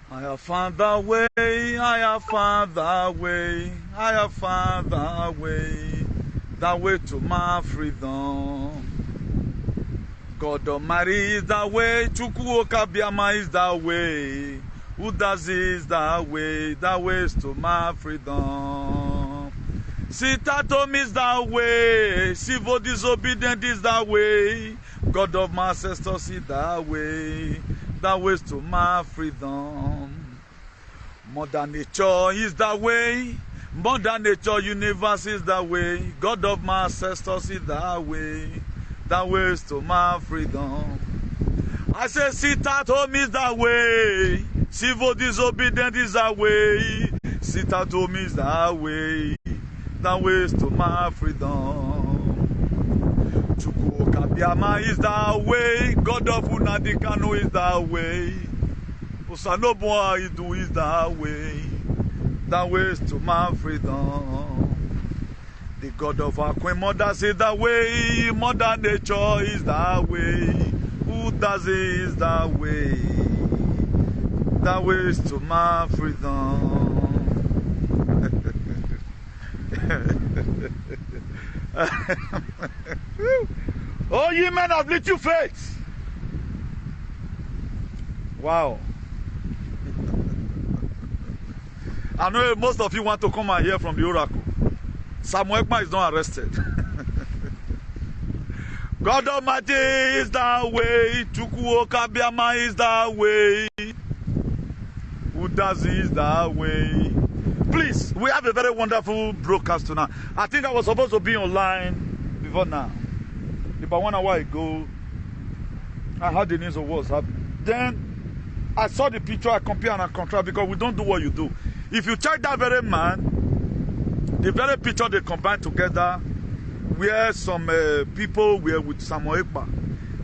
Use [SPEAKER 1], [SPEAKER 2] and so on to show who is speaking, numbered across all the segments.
[SPEAKER 1] I have found the way, I have found the way, I have found the way to my freedom. God Almighty is the way, Chukwuoka Biama is the way, Udazi is the way is to my freedom. Sitatom is the way, civil disobedient is the way, God of my ancestors is the way is to my freedom. Mother nature is the way, Mother nature universe is the way, God of my ancestors is the way is to my freedom. I say sit at home is the way, civil disobedient is the way, sit at home is the way is to my freedom. Chukwuoka Biama is the way, God of Unadikano is the way, Usanoboa Idu is the way is to my freedom. The God of our Queen Mother is the way, Mother Nature is the way, Udazi is the way is to my freedom. Oh, ye men of little faith. Wow. I know most of you want to come and hear from the oracle. Samuel Ekpa is not arrested. God Almighty is the way, Chukwuoka Biama is the way, Udazi is the way. Please, we have a very wonderful broadcast tonight. I think I was supposed to be online before now. About 1 hour ago, I heard the news of what's happening. Then I saw the picture, I compare and I contrast, because we don't do what you do. If you check that very man, the very picture they combine together, where some people were with Samuel Ekpa.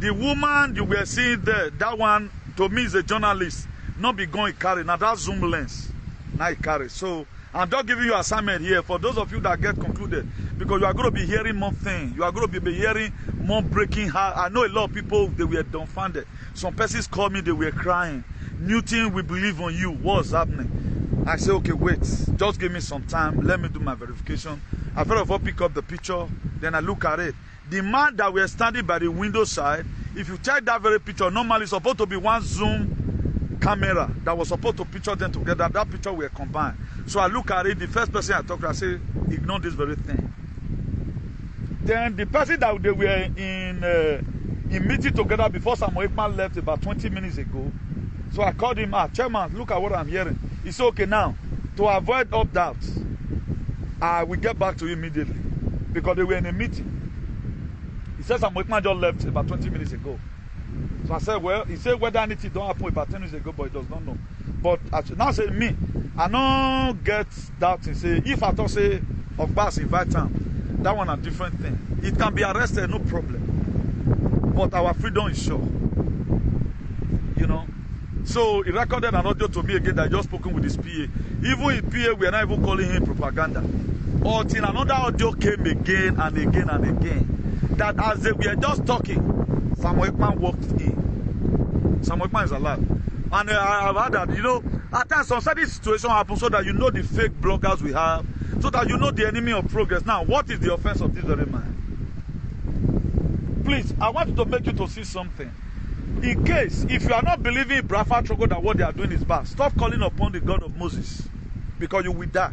[SPEAKER 1] The woman you were seeing there, that one to me is a journalist, not be going carry. Now that zoom lens, now it carry. So I'm just giving you assignment here for those of you that get concluded, because you are going to be hearing more things. You are going to be hearing more breaking heart. I know a lot of people, they were dumbfounded. Some persons called me, they were crying. New thing, we believe on you. What's happening? I say, okay, wait, just give me some time. Let me do my verification. I first of all pick up the picture, then I look at it. The man that were standing by the window side, if you check that very picture, normally it's supposed to be one zoom camera that was supposed to picture them together. That picture were combined. So I look at it, the first person I talk to, I say, ignore this very thing. Then the person that they were in meeting together before Samuel Ekpa left about 20 minutes ago. So I called him out, Chairman, look at what I'm hearing. He said, okay, now, to avoid all doubts, I will get back to you immediately, because they were in a meeting. He said Samuel Ekpa just left about 20 minutes ago. So I said, well, he said whether anything don't happen about 10 minutes ago, but he does not know. But now say me, I don't get doubt and say, if I don't say Ogbas invite him, that one a different thing. It can be arrested, no problem. But our freedom is sure. You know? So he recorded an audio to me again that I just spoken with his PA. Even his PA, we are not even calling him propaganda. Until another audio came again and again and again. That as they were just talking, Samuel Ekpa walked in. Samuel Ekpa is alive. And I've heard that, you know, at times some certain situation happens so that you know the fake bloggers we have, so that you know the enemy of progress. Now, what is the offense of this very man? Please, I want to make you to see something. In case, if you are not believing in Braffa Trogo that what they are doing is bad, stop calling upon the God of Moses, because you will die.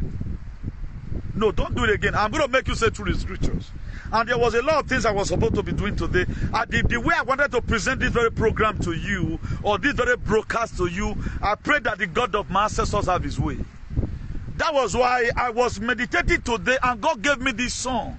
[SPEAKER 1] No, don't do it again. I'm going to make you say through the scriptures. And there was a lot of things I was supposed to be doing today. The way I wanted to present this very program to you, or this very broadcast to you, I prayed that the God of my ancestors have his way. That was why I was meditating today, and God gave me this song.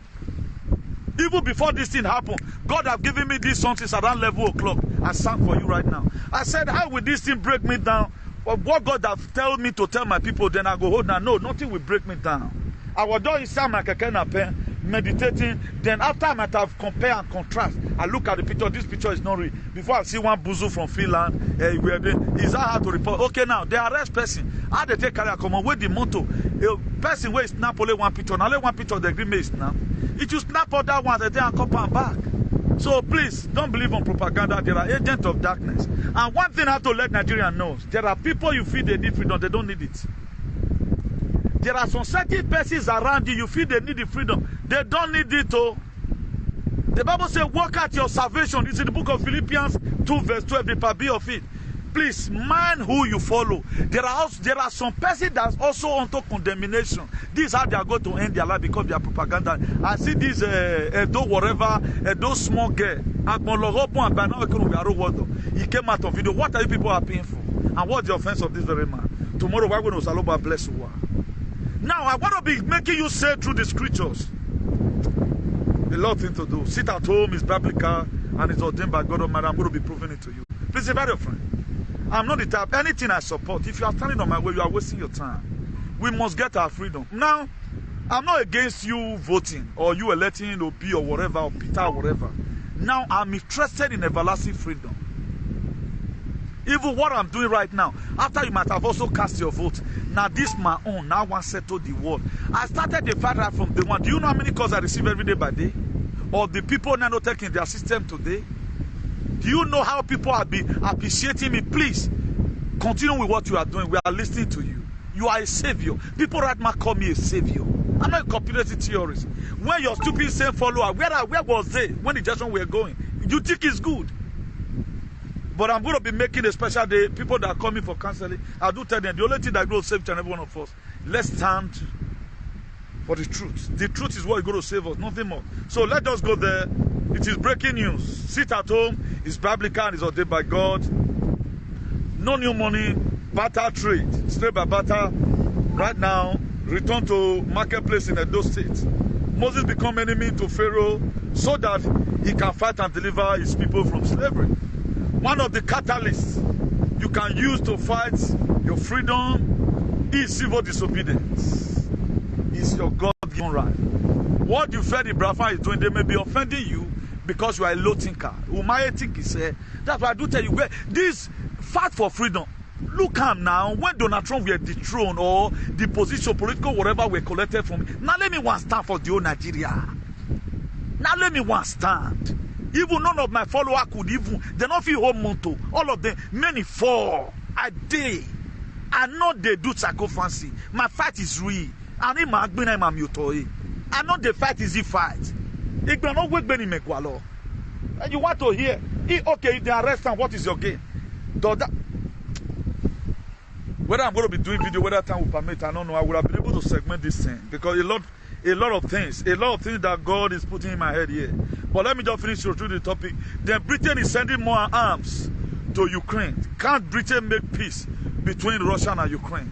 [SPEAKER 1] Even before this thing happened, God have given me this song since around 11 o'clock. I sang for you right now. I said, how will this thing break me down? Well, what God have told me to tell my people, then I go, hold on, no, nothing will break me down. I was doing some pen, meditating. Then after I might have compare and contrast, I look at the picture. This picture is not real. Before I see one buzu from Finland, is that how to report? Okay, now they arrest person. How they take carry come on with the motto? Person where snap only one picture. Now only one picture the agree may snap. If you snap out that one, they then come back. So please, don't believe on propaganda. There are agents of darkness. And one thing I have to let Nigerians know, there are people you feel they need freedom, they don't need it. There are some certain persons around you, you feel they need the freedom, they don't need it. Oh. The Bible says, work out your salvation. It's in the book of Philippians 2 verse 12, the part B of it. Please, mind who you follow. There are some persons that's also onto condemnation. This is how they are going to end their life because they are propaganda. I see this Edo whatever, Edo small girl. He came out of video. What are you people are paying for? And what's the offense of this very man? Tomorrow we're going to Saloba bless you. Now I want to be making you say through the scriptures. A lot of things to do. Sit at home is biblical and it's ordained by God Almighty. I'm going to be proving it to you. Please, a very friend. I'm not the type. Anything I support, if you are standing on my way, you are wasting your time. We must get our freedom. Now, I'm not against you voting or you electing Obi or whatever, or Peter or whatever. Now, I'm interested in everlasting freedom. Even what I'm doing right now, after you might have also cast your vote, now this my own, now one settle the world. I started the fight right from day one. Do you know how many calls I receive every day by day? Or the people nanotech in their system today? Do you know how people have been appreciating me? Please, continue with what you are doing. We are listening to you. You are a savior. People right now call me a savior. I'm not a conspiracy theorist. When your stupid same follower, where was they when the judgment were going? You think it's good? But I'm going to be making a special day. People that are coming for counseling, I do tell them the only thing that will save each and every one of us. Let's stand for the truth. The truth is what is going to save us, nothing more. So let us go there. It is breaking news. Sit at home. It's biblical and it's ordained by God. No new money. Barter trade. Straight by barter. Right now, return to marketplace in Edo State. Moses become enemy to Pharaoh so that he can fight and deliver his people from slavery. One of the catalysts you can use to fight your freedom is civil disobedience. It's your God-given right. What you feel the Brafan is doing, they may be offending you because you are a low thinker. Umaye think he said. That's why I do tell you, this fight for freedom. Look at now, when Donald Trump were dethroned or the position, political, whatever were collected from me. Now let me one stand for the whole Nigeria. Now let me one stand. Even none of my followers could even, they don't feel home motto. All of them, many fall. I dare. I know they do sacrifice. My fight is real. And I know the fight is the fight. And you want to hear, okay, if they arrest him, what is your gain? Whether I'm going to be doing video, whether time will permit, I don't know. I would have been able to segment this thing because a lot of things that God is putting in my head here. But let me just finish through the topic. Then Britain is sending more arms to Ukraine. Can't Britain make peace between Russia and Ukraine?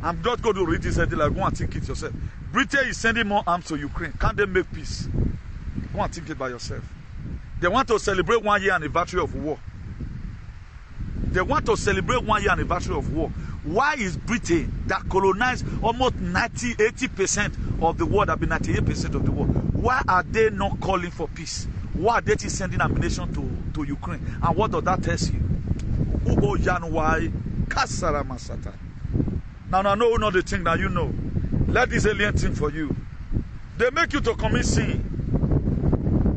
[SPEAKER 1] I'm not going to read this heading like go and think it yourself. Britain is sending more arms to Ukraine. Can't they make peace? Go and think it by yourself. They want to celebrate 1 year anniversary of war. They want to celebrate 1 year anniversary of war. Why is Britain that colonized almost 80% of the world, have been 98% of the world? Why are they not calling for peace? Why are they sending ammunition to Ukraine? And what does that tell you? Now I know the thing that you know. Let this alien thing for you. They make you to commit sin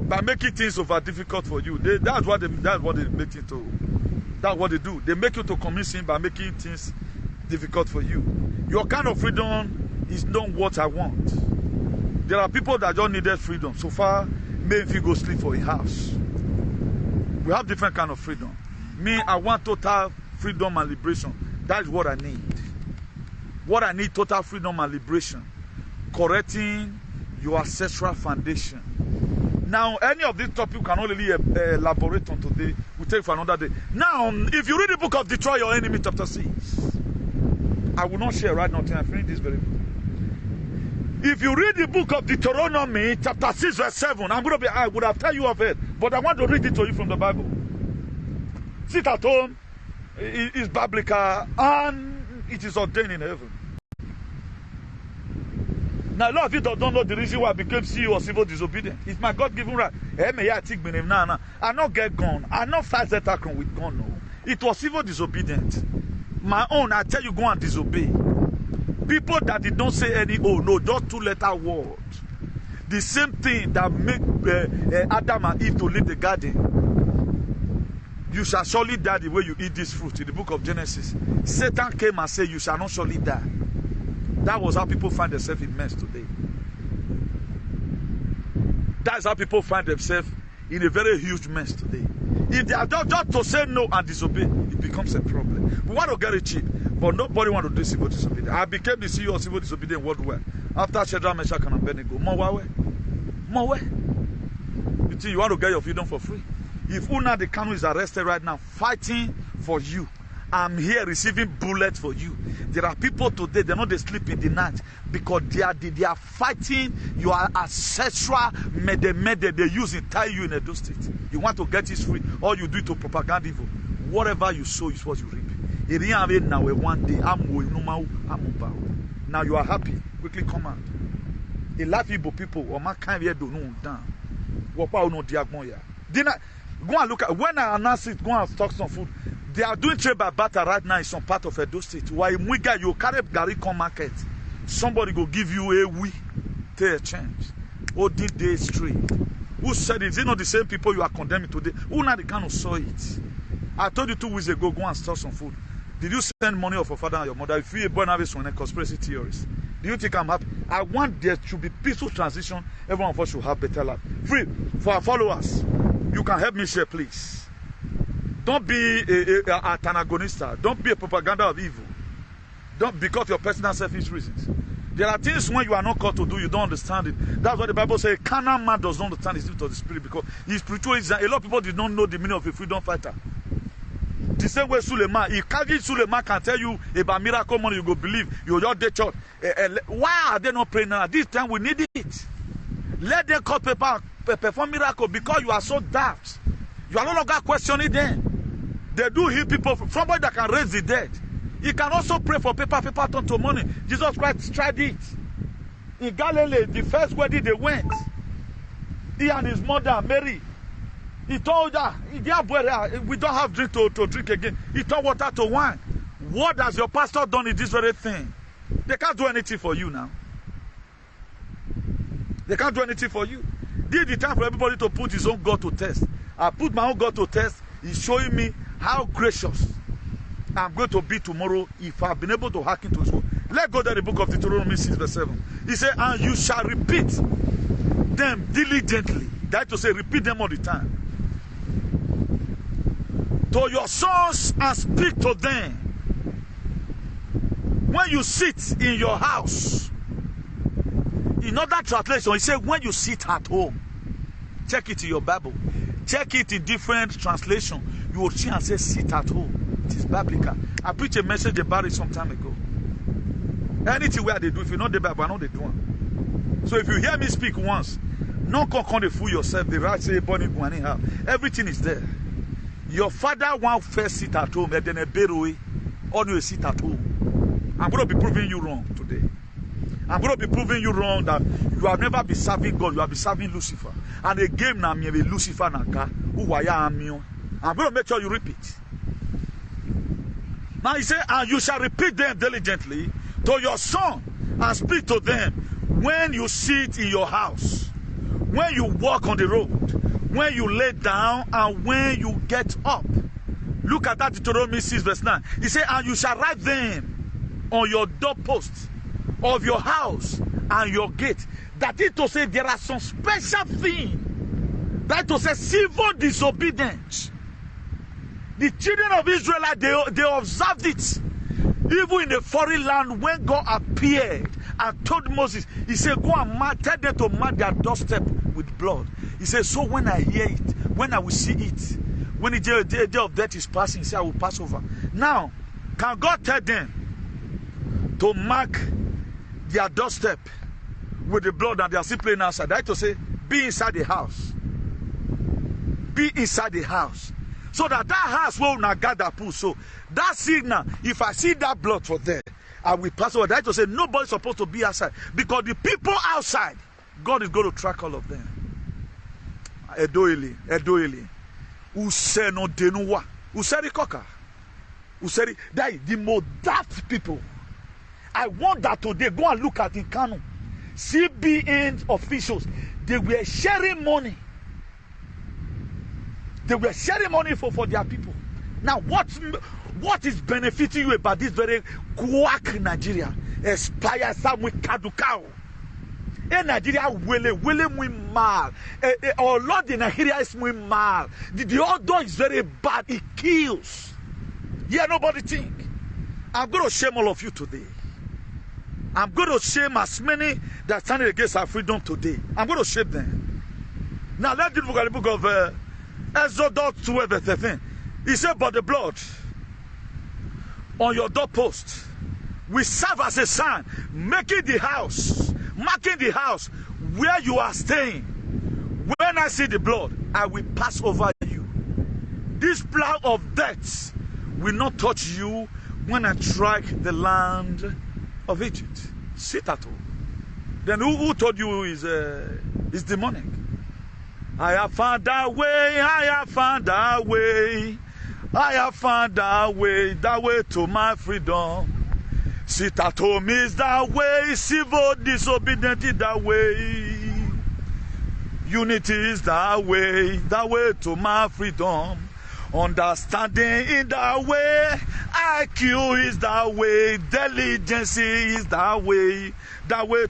[SPEAKER 1] by making things over difficult for you. That's what they make it to. That's what they do. They make you to commit sin by making things difficult for you. Your kind of freedom is not what I want. There are people that don't need that freedom. So far, maybe if you go sleep for a house. We have different kind of freedom. Me, I want total freedom and liberation. That is what I need. What I need, total freedom and liberation. Correcting your ancestral foundation. Now, any of these topics can only elaborate on today. We'll take for another day. Now, if you read the book of Destroy Your Enemy, chapter 6, I will not share right now until I finish this very book. If you read the book of Deuteronomy, chapter 6, verse 7, I would have tell you of it, but I want to read it to you from the Bible. Sit at home, it is biblical, and it is ordained in heaven. Now, a lot of you don't know the reason why I became CEO of civil disobedience. It's my God-given right. I not get gun. I not fight that action with gun. No. It was civil disobedience. My own, I tell you, go and disobey. People that did not say any, oh no, just 2-letter word. The same thing that made Adam and Eve to leave the garden. You shall surely die the way you eat this fruit. In the book of Genesis, Satan came and said, you shall not surely die. That was how people find themselves in mess today. That's how people find themselves in a very huge mess today. If they are just to say no and disobey, it becomes a problem. We want to get it cheap, but nobody want to do civil disobedience. I became the CEO of civil disobedience worldwide after Shadrach, Meshach, and Abednego. More way. You think you want to get your freedom for free? If Una the Kanu is arrested right now, fighting for you, I'm here receiving bullets for you. There are people today, they're not they sleep in the night because they are fighting your ancestral mede they use it, tie you in a State. You want to get it free, or you do it to propaganda evil. Whatever you sow is what you reap. Now one day, now you are happy. Quickly come out. A lot of people, or my kind of don't know down. Go and look at when I announce it, go and stock some food. They are doing trade by barter right now in some part of Edo State. Why you carry Gary come market, somebody go give you a we take a change. Or did they straight? Who said it? Is it not the same people you are condemning today? Who now the kind of saw it? I told you 2 weeks ago, go and store some food. Did you send money of your father and your mother? If you are born with one conspiracy theories, do you think I'm happy? I want there to be peaceful transition. Every one of us should have better life. Free for our followers. You can help me share, please. Don't be an antagonist. Don't be a propaganda of evil. Don't because of your personal selfish reasons. There are things when you are not called to do, you don't understand it. That's what the Bible says. Carnal man does not understand the spirit of the spirit because his spiritual is. A lot of people did not know the meaning of a freedom fighter. The same way Suleiman, if Kaji Suleiman can tell you about miracle money, you go believe. You just the church. Why are they not praying now? This time we need it. Let them call paper perform miracle because you are so daft. You are no longer questioning them. They do heal people. Somebody that can raise the dead. He can also pray for paper turn to money. Jesus Christ tried it. In Galilee, the first wedding they went. He and his mother, Mary. He told her, we don't have drink to drink again. He turned water to wine. What has your pastor done in this very thing? They can't do anything for you now. They can't do anything for you. This is the time for everybody to put his own God to test. I put my own God to test. He's showing me how gracious I'm going to be tomorrow if I've been able to hack into his word. Let's go to the book of Deuteronomy 6 verse 7. He said, and you shall repeat them diligently. That is to say, repeat them all the time. To your sons and speak to them. When you sit in your house. In other translation, he said, when you sit at home. Check it in your Bible. Check it in different translation. You will see and say, sit at home. It is biblical. I preached a message about it some time ago. Anything where they do, if you know the Bible, I know they do it. So if you hear me speak once, no can fool yourself. The right say, anyhow. Everything is there. Your father won't first sit at home, and then a beroe, or you sit at home. I'm going to be proving you wrong today. I'm going to be proving you wrong that you have never been serving God, you have been serving Lucifer. And again, now me Lucifer naka, I'm going to make sure you repeat. Now he said, and you shall repeat them diligently to your son and speak to them when you sit in your house, when you walk on the road, when you lay down, and when you get up. Look at that Deuteronomy 6 verse 9. He said, and you shall write them on your doorposts of your house and your gate. That is to say, there are some special things. That is to say, civil disobedience. The children of Israel, they observed it. Even in a foreign land, when God appeared and told Moses, he said, go and tell them to mark their doorstep with blood. He said, so when I hear it, when I will see it, when the day of death is passing, he said, I will pass over. Now, can God tell them to mark their doorstep with the blood and they are still playing outside? That is to say, be inside the house. Be inside the house. So that house will not gather pool. So that signal, if I see that blood for there, I will pass over. That is to say, nobody is supposed to be outside. Because the people outside, God is going to track all of them. Edoili. Useno denuwa. Useri koka. Useri. That is the most daft people. I want that today. Go and look at in Kano. CBN officials, they were sharing money. They were sharing money for their people. Now, what is benefiting you about this very quack Nigeria? Expire some with kadukao. In Nigeria, will mal. Or Lord in Nigeria is mal. The odor is very bad. It kills. Yeah, nobody think. I'm going to shame all of you today. I'm going to shame as many that stand against our freedom today. I'm going to shame them. Now, let's look at the book of Exodus 12 verse 13. He said, but the blood on your doorpost will serve as a sign, marking the house where you are staying. When I see the blood, I will pass over you. This plow of death will not touch you when I strike the land of Egypt. Sit at home. Then who told you is demonic? I have found a way, I have found a way, I have found a way, that way to my freedom. Sit at home is that way, civil disobedience is that way, unity is that way to my freedom. Understanding in that way, IQ is that way, diligence is that way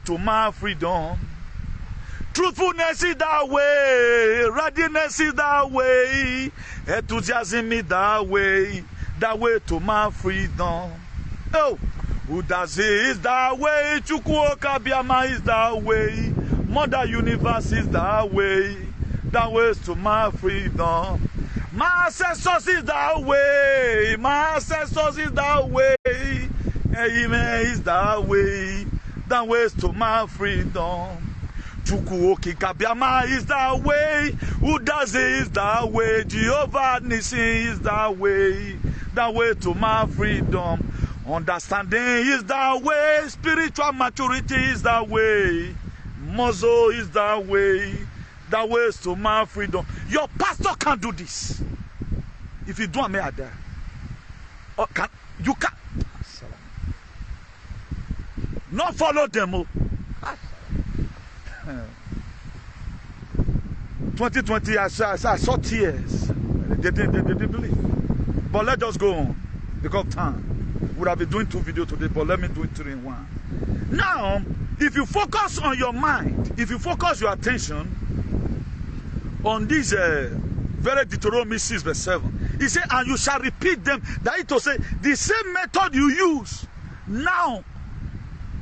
[SPEAKER 1] to my freedom. Truthfulness is that way, readiness is that way, enthusiasm is that way to my freedom. Oh, Udazi is that way, Chukwuoka Biama is that way, Mother Universe is that way to my freedom. My ancestors is that way, my ancestors is that way, Amen is that way to my freedom. Chukwuoka Biama is that way, Udazi is that way, Jehovah Nissi is that way to my freedom. Understanding is that way, spiritual maturity is that way, Mozo is that way to my freedom. Your pastor can't do this. If you do, I may die. You can't. Not follow them. 2020, I saw tears. They didn't believe. But let's just go on because time. Would have been doing 2 videos today, but let me do it 3 in 1. Now, if you focus on your mind, if you focus your attention on this very Deuteronomy 6 verse 7, he said, and you shall repeat them. That is to say, the same method you use now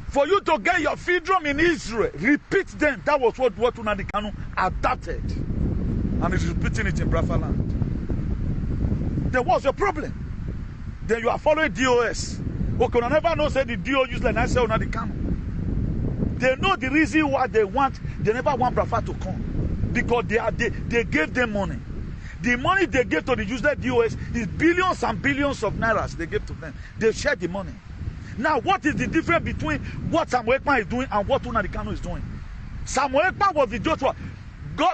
[SPEAKER 1] for you to get your freedom in Israel, repeat them. That was what Nnamdi Kanu adapted, and he's repeating it in Biafra land. There was a problem. Then you are following DOS. Okay, I never know say the DO use like I say Nnamdi Kanu. They know the reason why they never want Biafra to come. Because they gave them money. The money they gave to the useless DOS is billions and billions of nairas they gave to them. They shared the money. Now, what is the difference between what Samuel Ekpa is doing and what Nnamdi Kanu is doing? Samuel Ekpa was the Joshua.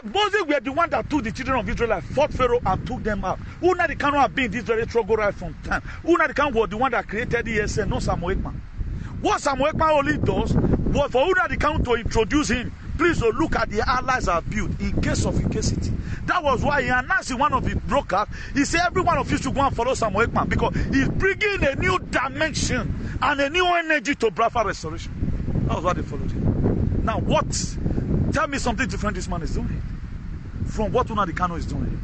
[SPEAKER 1] Moses were the one that took the children of Israel, fought Pharaoh and took them out. Nnamdi Kanu have been in this very struggle right from time. Nnamdi Kanu was the one that created the ESN, not Samuel Ekpa. What Samuel Ekpa only does was for Nnamdi Kanu to introduce him. Please look at the allies are built in case of incasity. That was why he announced in one of his broadcasts, he said every one of you should go and follow Samuel Ekpa because he's bringing a new dimension and a new energy to Biafra restoration. That was why they followed him. Now what? Tell me something different this man is doing from what Nnamdi Kanu is doing.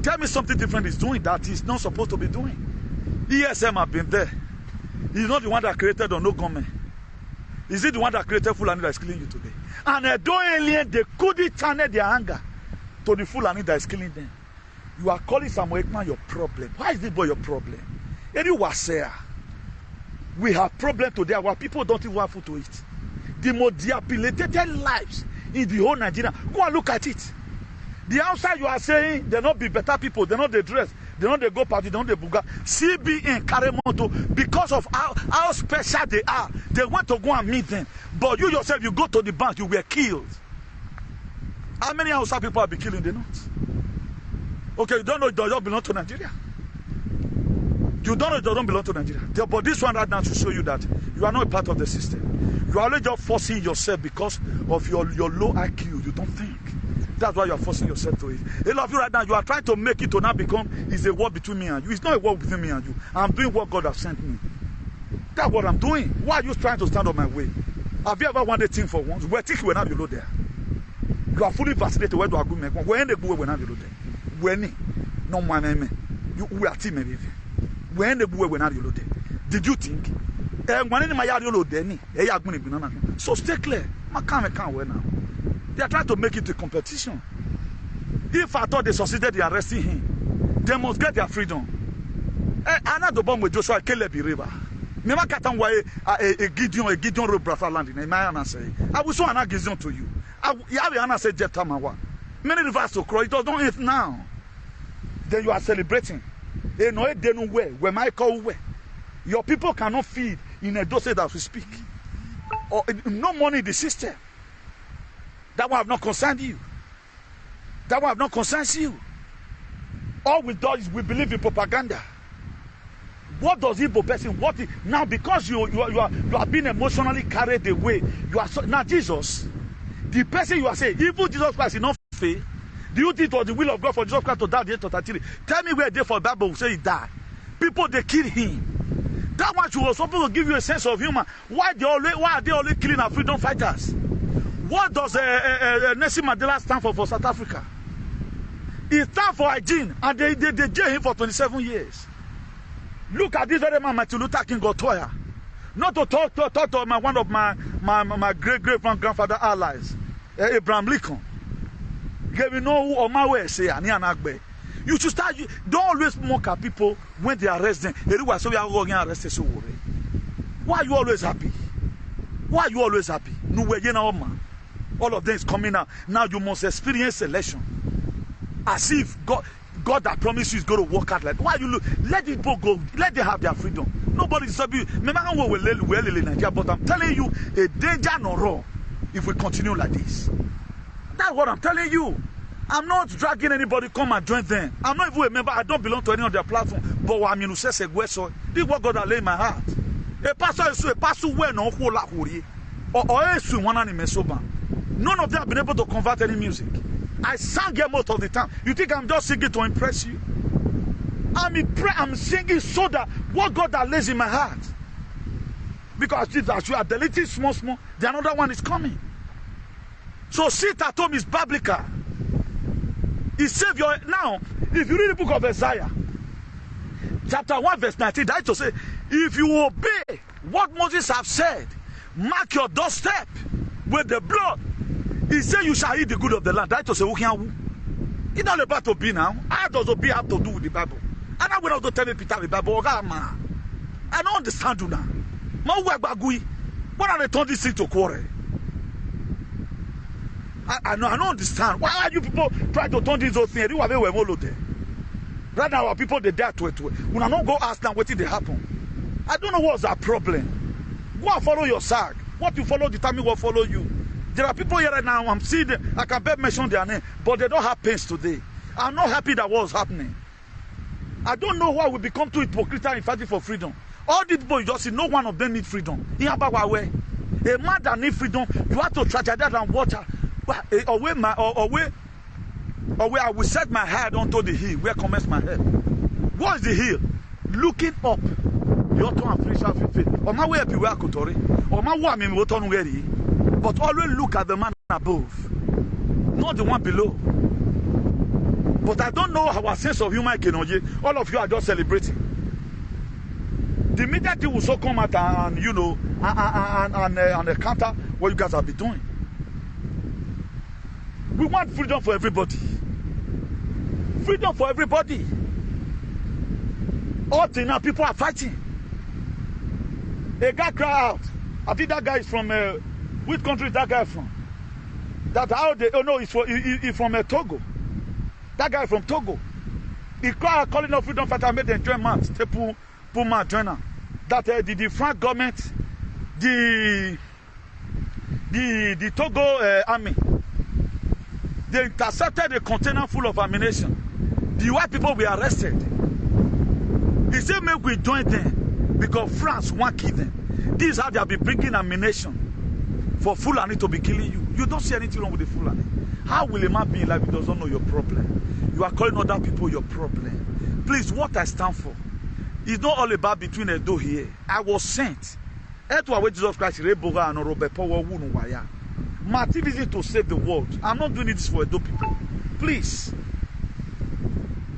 [SPEAKER 1] Tell me something different he's doing that he's not supposed to be doing. ESM have been there. He's not the one that created or no government. Is it the one that created Fulani that is killing you today? And though alien, they couldn't channel their anger to the Fulani that is killing them. You are calling Samuel Ekpa your problem. Why is this boy your problem? We have problem today. Our people don't even have food to eat. The most dilapidated lives in the whole Nigeria. Go and look at it. The outside you are saying they not be better people, they not they dress, they not they go party, they not they buga. CBN Karemonto, because of how special they are, they want to go and meet them. But you yourself, you go to the bank, you were killed. How many outside people have been killing the not? Okay, you don't know it does not belong to Nigeria. You don't know, you don't belong to Nigeria. But this one right now to show you that you are not a part of the system. You are only just forcing yourself because of your low IQ. You don't think. That's why you are forcing yourself to it. A lot of you right now, you are trying to make it to now become is a war between me and you. It's not a war between me and you. I'm doing what God has sent me. That's what I'm doing. Why are you trying to stand on my way? Have you ever wanted a thing for once? Where think you now you there? You are fully vaccinated. Where do I go? When they go when now you there? When no my name. You we are team maybe. When they go when now you there? Did you think? So stay clear. Can't win now. They are trying to make it a competition. If I thought they succeeded in arresting him, they must get their freedom. Another bomb with Joshua Kelebi River. Never can why a Gideon road Brafa land in my answer. I will show an Gideon to you. You have an answer, Jeff Tamawa. Many rivers to cross, it does not end now. Then you are celebrating. They know it, they know where my call where. Your people cannot feed in a dosage that we speak. Or no money in the system. That one have not concerned you. That one have not concerned you. All we do is we believe in propaganda. What does Igbo person? Now because you are being emotionally carried away. You are now Jesus, the person you are saying, even Jesus Christ is not faith. Do you think it was the will of God for Jesus Christ to die at the age of 33? Tell me where they for the Bible say he died. People they kill him. That one was supposed to give you a sense of humor. Why are they always killing our freedom fighters? What does Nelson Mandela stand for South Africa? He stands for hygiene, and they jail him for 27 years. Look at this very man, Martin Luther King Gotoya. Not to talk to one of my great-great-grandfather allies, Abraham Lincoln. You know who my way say, you should start. Don't always mock at people when they arrest them. Why are you always happy? Why are you always happy? All of them is coming out. Now you must experience election. As if God that promised you is going to work out like. Why you look? Let it go. Let them have their freedom. Nobody is you. But I'm telling you, a danger no wrong if we continue like this. That's what I'm telling you. I'm not dragging anybody come and join them. I'm not even a member. I don't belong to any of their platform. But I'm in so this is what God has laid in my heart. A pastor is a pastor where no or none of them have been able to convert any music. I sang here most of the time. You think I'm just singing to impress you? I'm singing so that what God has laid in my heart. Because as you are deleting small, the another one is coming. So sit at home is biblical. He saved your now. If you read the book of Isaiah, chapter 1, verse 19, that is to say, if you obey what Moses have said, mark your doorstep with the blood. He said you shall eat the good of the land. That is to say, it's not about to be now. How does obey have to do with the Bible? And I will not tell me Peter the Bible. I don't understand you now. What are they turning this thing to quarrel? I don't understand. Why are you people trying to turn this whole thing? Right now, our people they dare to it. When I don't go ask them what did they happen. I don't know what's our problem. Go and follow your sag. What you follow determine what follow you. There are people here right now. I'm seeing them. I can better mention their name, but they don't have pains today. I'm not happy that what's happening. I don't know why we become too hypocritical in fighting for freedom. All these people you just see, no one of them need freedom. A man that needs freedom, you have to tragedy and water. I will set my head onto the hill where commence my head. What is the hill? Looking up. But always look at the man above, not the one below. But I don't know our sense of humor. All of you are just celebrating. The media will so come out and and counter what you guys have been doing. We want freedom for everybody. Freedom for everybody. All the now people are fighting. A guy cry out. I think that guy is from which country is that guy from? That how they he's from Togo. That guy from Togo. He cried calling of freedom fighter made them join man. Puma joiner. That the French government, the Togo army. They intercepted a container full of ammunition. The white people were arrested. He said, make we join them because France won't kill them. This is how they have been bringing ammunition for Fulani to be killing you. You don't see anything wrong with the Fulani. How will a man be in life if he doesn't know your problem? You are calling other people your problem. Please, what I stand for is not all about between Edo here. I was sent. My activity is to save the world. I'm not doing this for Edo people. Please.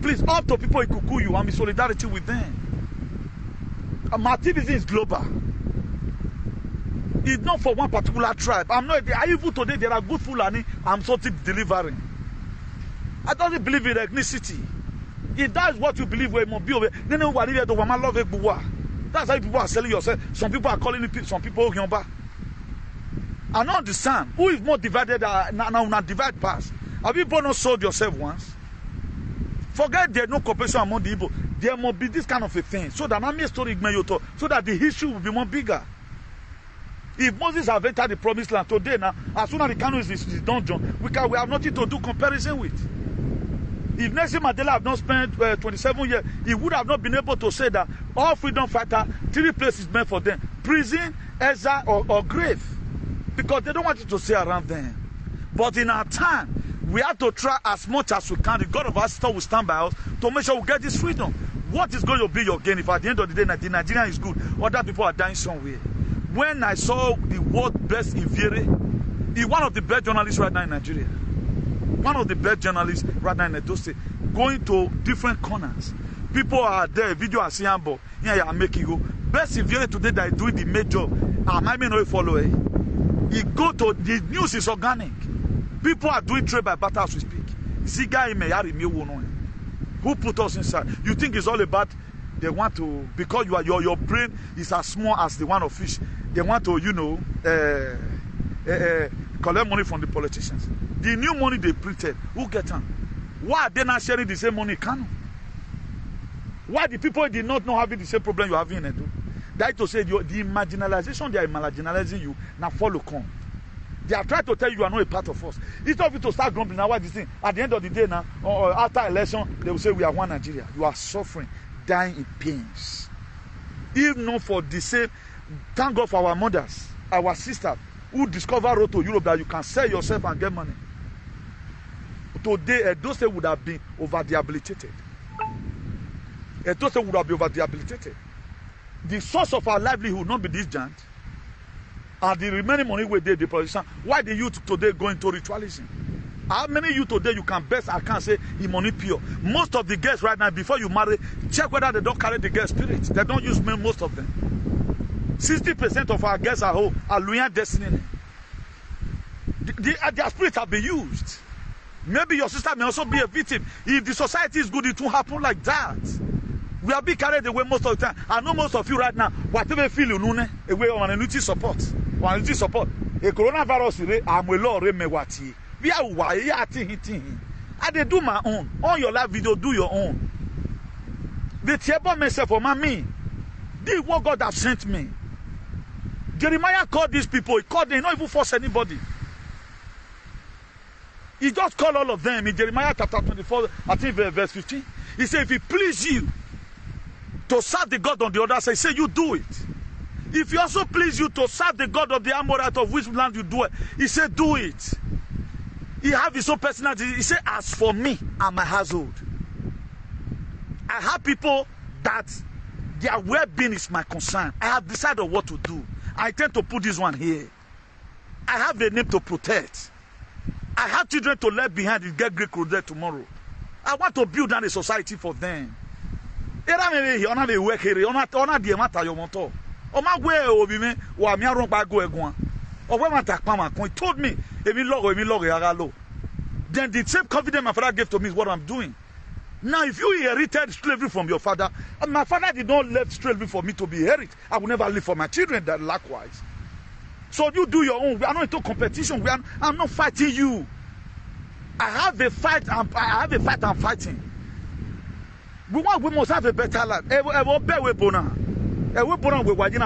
[SPEAKER 1] Please, up to people in Kukuyu, I'm in solidarity with them. My activity is global. It's not for one particular tribe. I'm not. Even today, there are good Fulani I'm sort of delivering. I don't believe in ethnicity. If that is what you believe, that's how people are selling yourself. Some people are calling it, some people Yomba. I don't understand. Who is more divided now divide past? Have you not sold yourself once? Forget there's no cooperation among the Igbo. There must be this kind of a thing. So that I'm story so that the issue will be more bigger. If Moses have entered the promised land today now, as soon as the Kano is dungeon, we have nothing to do comparison with. If Nelson Mandela have not spent 27 years, he would have not been able to say that all freedom fighters, 3 places meant for them: prison, exile, or grave. Because they don't want you to stay around them. But in our time, we have to try as much as we can. The God of our sister will stand by us to make sure we get this freedom. What is going to be your gain if at the end of the day, the Nigeria is good, other people are dying somewhere? When I saw the world best in Viere, he's one of the best journalists right now in Nigeria. One of the best journalists right now in Edo State, going to different corners. People are there, video are seeing, but yeah, I'm making you. Best in Viere today that is doing the major. I might not follow it. He go to the news is organic. People are doing trade by barter as we speak. Who put us inside? You think it's all about they want to, because your brain is as small as the one of fish. They want to, collect money from the politicians. The new money they printed, who get them? Why are they not sharing the same money? Why the people did not know having the same problem you have in Edo? That is to say, the marginalization, they are marginalizing you. Now follow come. They are trying to tell you are not a part of us. Instead of you to start grumbling, now what this thing? At the end of the day now, or after election, they will say we are one Nigeria. You are suffering, dying in pains. If not for the same, thank God for our mothers, our sisters, who discover road to Europe that you can sell yourself and get money. Today, those would have been over-rehabilitated. Those would have been over-rehabilitated. The source of our livelihood not be this giant. And the remaining money we did the politician. Why the youth today go into ritualism? How many youth today you can best I can't say the money pure? Most of the girls right now, before you marry, check whether they don't carry the girl spirit. They don't use most of them. 60% of our girls are Luyan destiny. Their spirits have been used. Maybe your sister may also be a victim. If the society is good, it won't happen like that. We are being carried away most of the time. I know most of you right now, whatever you feel, away on annuity support. A coronavirus, I'm a law, we are why I they do my own. On your live video, do your own. The table myself for me. This what God has sent me. Jeremiah called these people. He called them, not even force anybody. He just called all of them in Jeremiah chapter 24, I think verse 15. He said, if it please you to serve the God on the other side, he said, you do it. If he also please you to serve the God of the Amorite of which land you do it, he said, do it. He have his own personality. He said, as for me and my household, I have people that their well-being is my concern. I have decided what to do. I intend to put this one here. I have a name to protect. I have children to leave behind and get great there tomorrow. I want to build down a society for them. He told me, then the same confidence my father gave to me is what I'm doing. Now, if you inherited slavery from your father, and my father did not leave slavery for me to be inherited, I will never live for my children that likewise. So you do your own. We are not into competition. I'm not fighting you. I have a fight. I'm fighting. We must have a better life.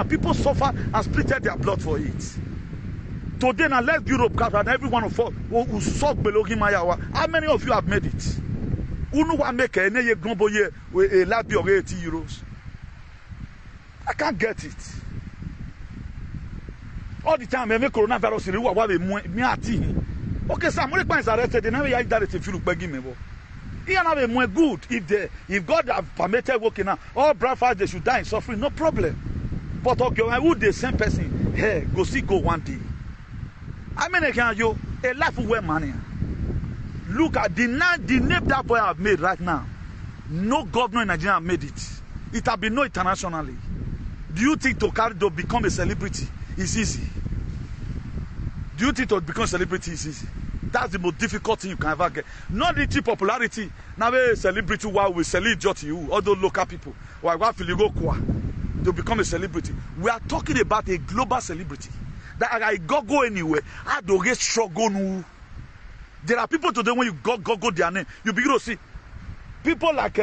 [SPEAKER 1] People suffer and split their blood for it. Today, now let Europe cover and every one of us who saw below him. How many of you have made it? Unu wa make a grumble ye a lab of €80. I can't get it. All the time, I make coronavirus. Okay, somebody is arrested. They never had that if you look back me. He and have more good if God have permitted working now. All brothers they should die in suffering, no problem. But okay, who the same person? Hey, go one day. I mean, a life where money. Look at the name that boy have made right now. No governor in Nigeria have made it. It have been known internationally. Do you think to become a celebrity is easy? Do you think to become a celebrity is easy? That's the most difficult thing you can ever get. Not the cheap popularity. Now a celebrity while we sell it to you, all those local people. Or to become a celebrity. We are talking about a global celebrity. That I go anywhere. I don't get struggle. There are people today when you go their name, you begin to see people like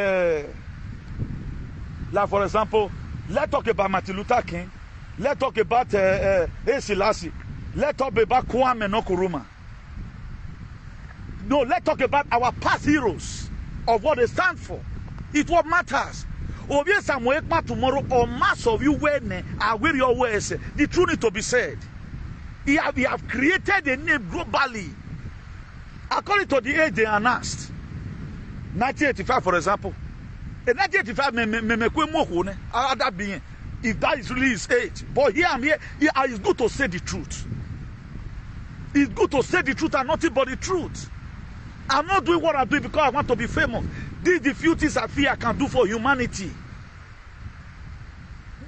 [SPEAKER 1] for example, let's talk about Martin Luther King. Let's talk about Selassie. Let's talk about Kwame Nkrumah. No, let's talk about our past heroes of what they stand for. It's what matters. Obvious tomorrow or mass of you when I will your words. The truth need to be said. We have created a name globally. According to the age they announced, 1985, for example. In 1985, if that is really his age. But here I'm here, it's good to say the truth. It's good to say the truth and nothing but the truth. I'm not doing what I do because I want to be famous. These are the few things I feel I can do for humanity.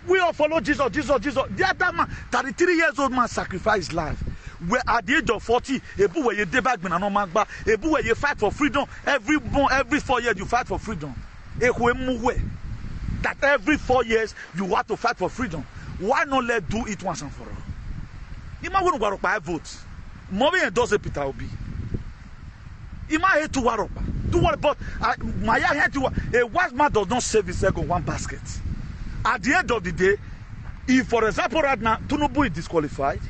[SPEAKER 1] We all follow Jesus. The other man, 33 years old man, sacrificed his life. Where at the age of 40, you fight for freedom. Every 4 years you fight for freedom. That every 4 years you have to fight for freedom. Why not let do it once and for all? Imagine what I vote. Mommy endorse Peter Obi. Imagine to what do what but my head to a wise man does not save his egg on one basket. At the end of the day, if for example right now Tinubu is disqualified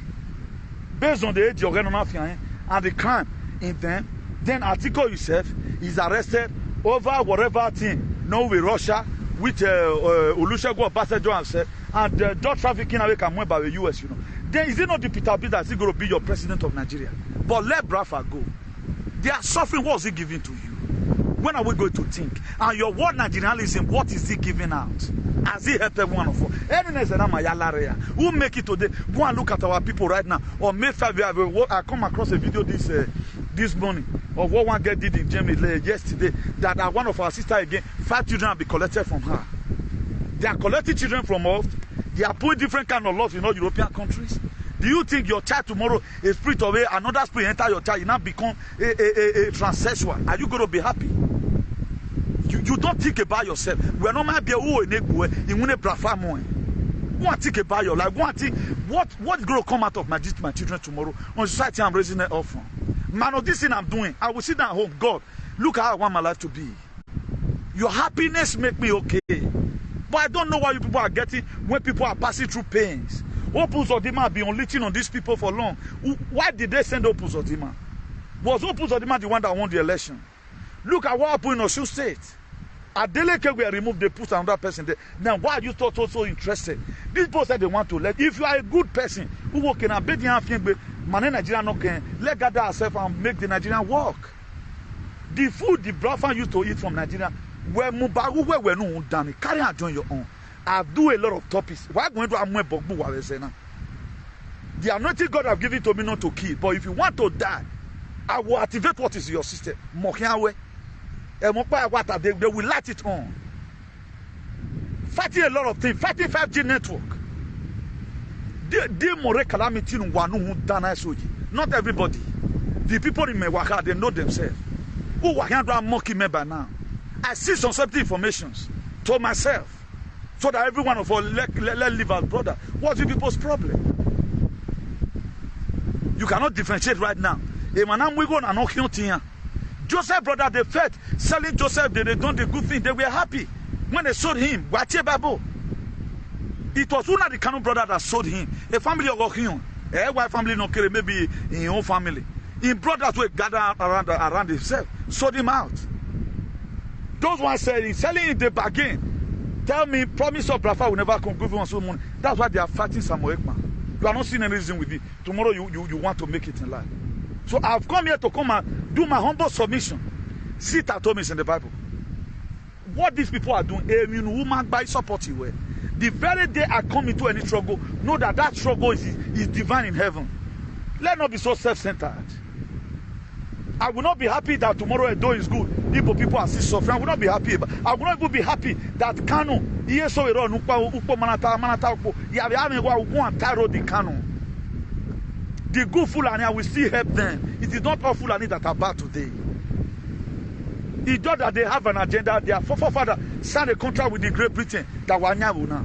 [SPEAKER 1] based on the age of and the crime in them, then Article yourself is arrested over whatever thing. No, with Russia, with Olusegun Obasanjo and said, and drug trafficking away can win by the US, you know. Then is it not the Peter Obi that's going to be your president of Nigeria? But let Brafa go. They are suffering. What is he giving to you? When are we going to think? And your word Nigerianism, what is he giving out? Has he helped everyone of us? Who make it today? Go and look at our people right now. On May 5, I come across a video this morning of what one girl did in Germany yesterday. That one of our sisters again, 5 children have been collected from her. They are collecting children from us. They are putting different kind of laws in all European countries. Do you think your child tomorrow, a spirit of another spirit enter your child, you now become a transsexual? Are you going to be happy? You don't think about yourself. We're not maybe think about your life. One thing, what's going to come out of my children tomorrow on society I'm raising it up from? Man, of this thing I'm doing, I will sit down at home. God, look how I want my life to be. Your happiness make me okay. But I don't know why you people are getting when people are passing through pains. Opus Odima have been unleashing on these people for long. Why did they send Opus Odima? Was Opus Odima the one that won the election? Look at what happened in Osun State. Adeleke were removed, they put another person there. Now, why are you so interested? These people said they want to let. If you are a good person who work in a bed, Nigeria no can let gather ourselves and make the Nigerian work. The food the Brafa used to eat from Nigeria, where Mubaru were no done, carry and join your own. I do a lot of topics. Why going to Amwe Bogbu Wawesena? The anointing God have given to me not to kill, but if you want to die, I will activate what is your system. Mokiawe. They will light it on. Fighting a lot of things. Fighting 5G network. Not everybody. The people in Mewaka, they know themselves. Who are mocking me by now? I see some certain informations to myself. So that every one of us let live as brother. What's the people's problem? You cannot differentiate right now. Joseph brother, they fed selling Joseph, they done the good thing, they were happy. When they sold him, it was one of the Canon brother that sold him. A family of Okion. Why family no care, maybe in your own family. In brothers were gathered around himself, sold him out. Those ones said he's selling in the bargain. Tell me, promise of Rafa will never come, give you so money. That's why they are fighting Samuel Ekman. You are not seeing any reason with it. Tomorrow you want to make it in life. So I've come here to come and do my humble submission. Sit at home is in the Bible. What these people are doing, a woman by support you. The very day I come into any struggle, know that that struggle is divine in heaven. Let not be so self-centered. I will not be happy that tomorrow a door is good. Igbo people are still suffering. I will not be happy. I will not even be happy that Kano, the good Fulani, I will still help them. It is not all Fulani that are bad today. It's just that they have an agenda. Their forefather signed a contract with the Great Britain that we are now. Do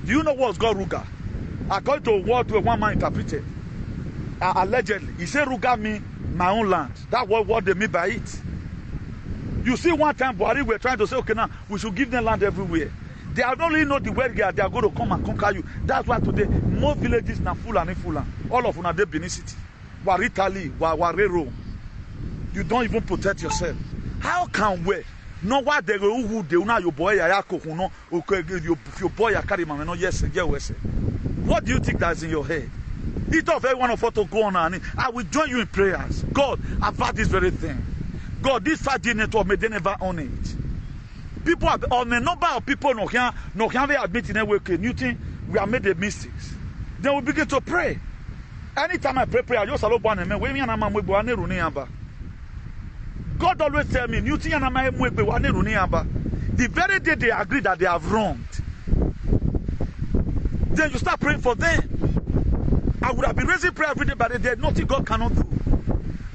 [SPEAKER 1] you know what's called Ruga? According to what one man interpreted, allegedly, he said Ruga means my own land. That's what they mean by it. You see, one time Buhari were trying to say, okay, now we should give them land everywhere. They are only know the way they are going to come and conquer you. That's why today most villages now Fulani. All of them are Benin City, Waritali, Warero. You don't even protect yourself. How can we? No, what they go who they now your boy Ayako no your boy carry man no yes. What do you think that's in your head? Each of every one of us to go on and I will join you in prayers. God, about this very thing. God, this 5G network may they never own it. People are on the number of people no can they admit in a way you think we have made the mistakes. Then we begin to pray. Anytime I pray, I just allow one and when me and my boy God always tell me, the very day they agree that they have wronged, then you start praying for them. I would have been raising prayer every day, but there's nothing God cannot do.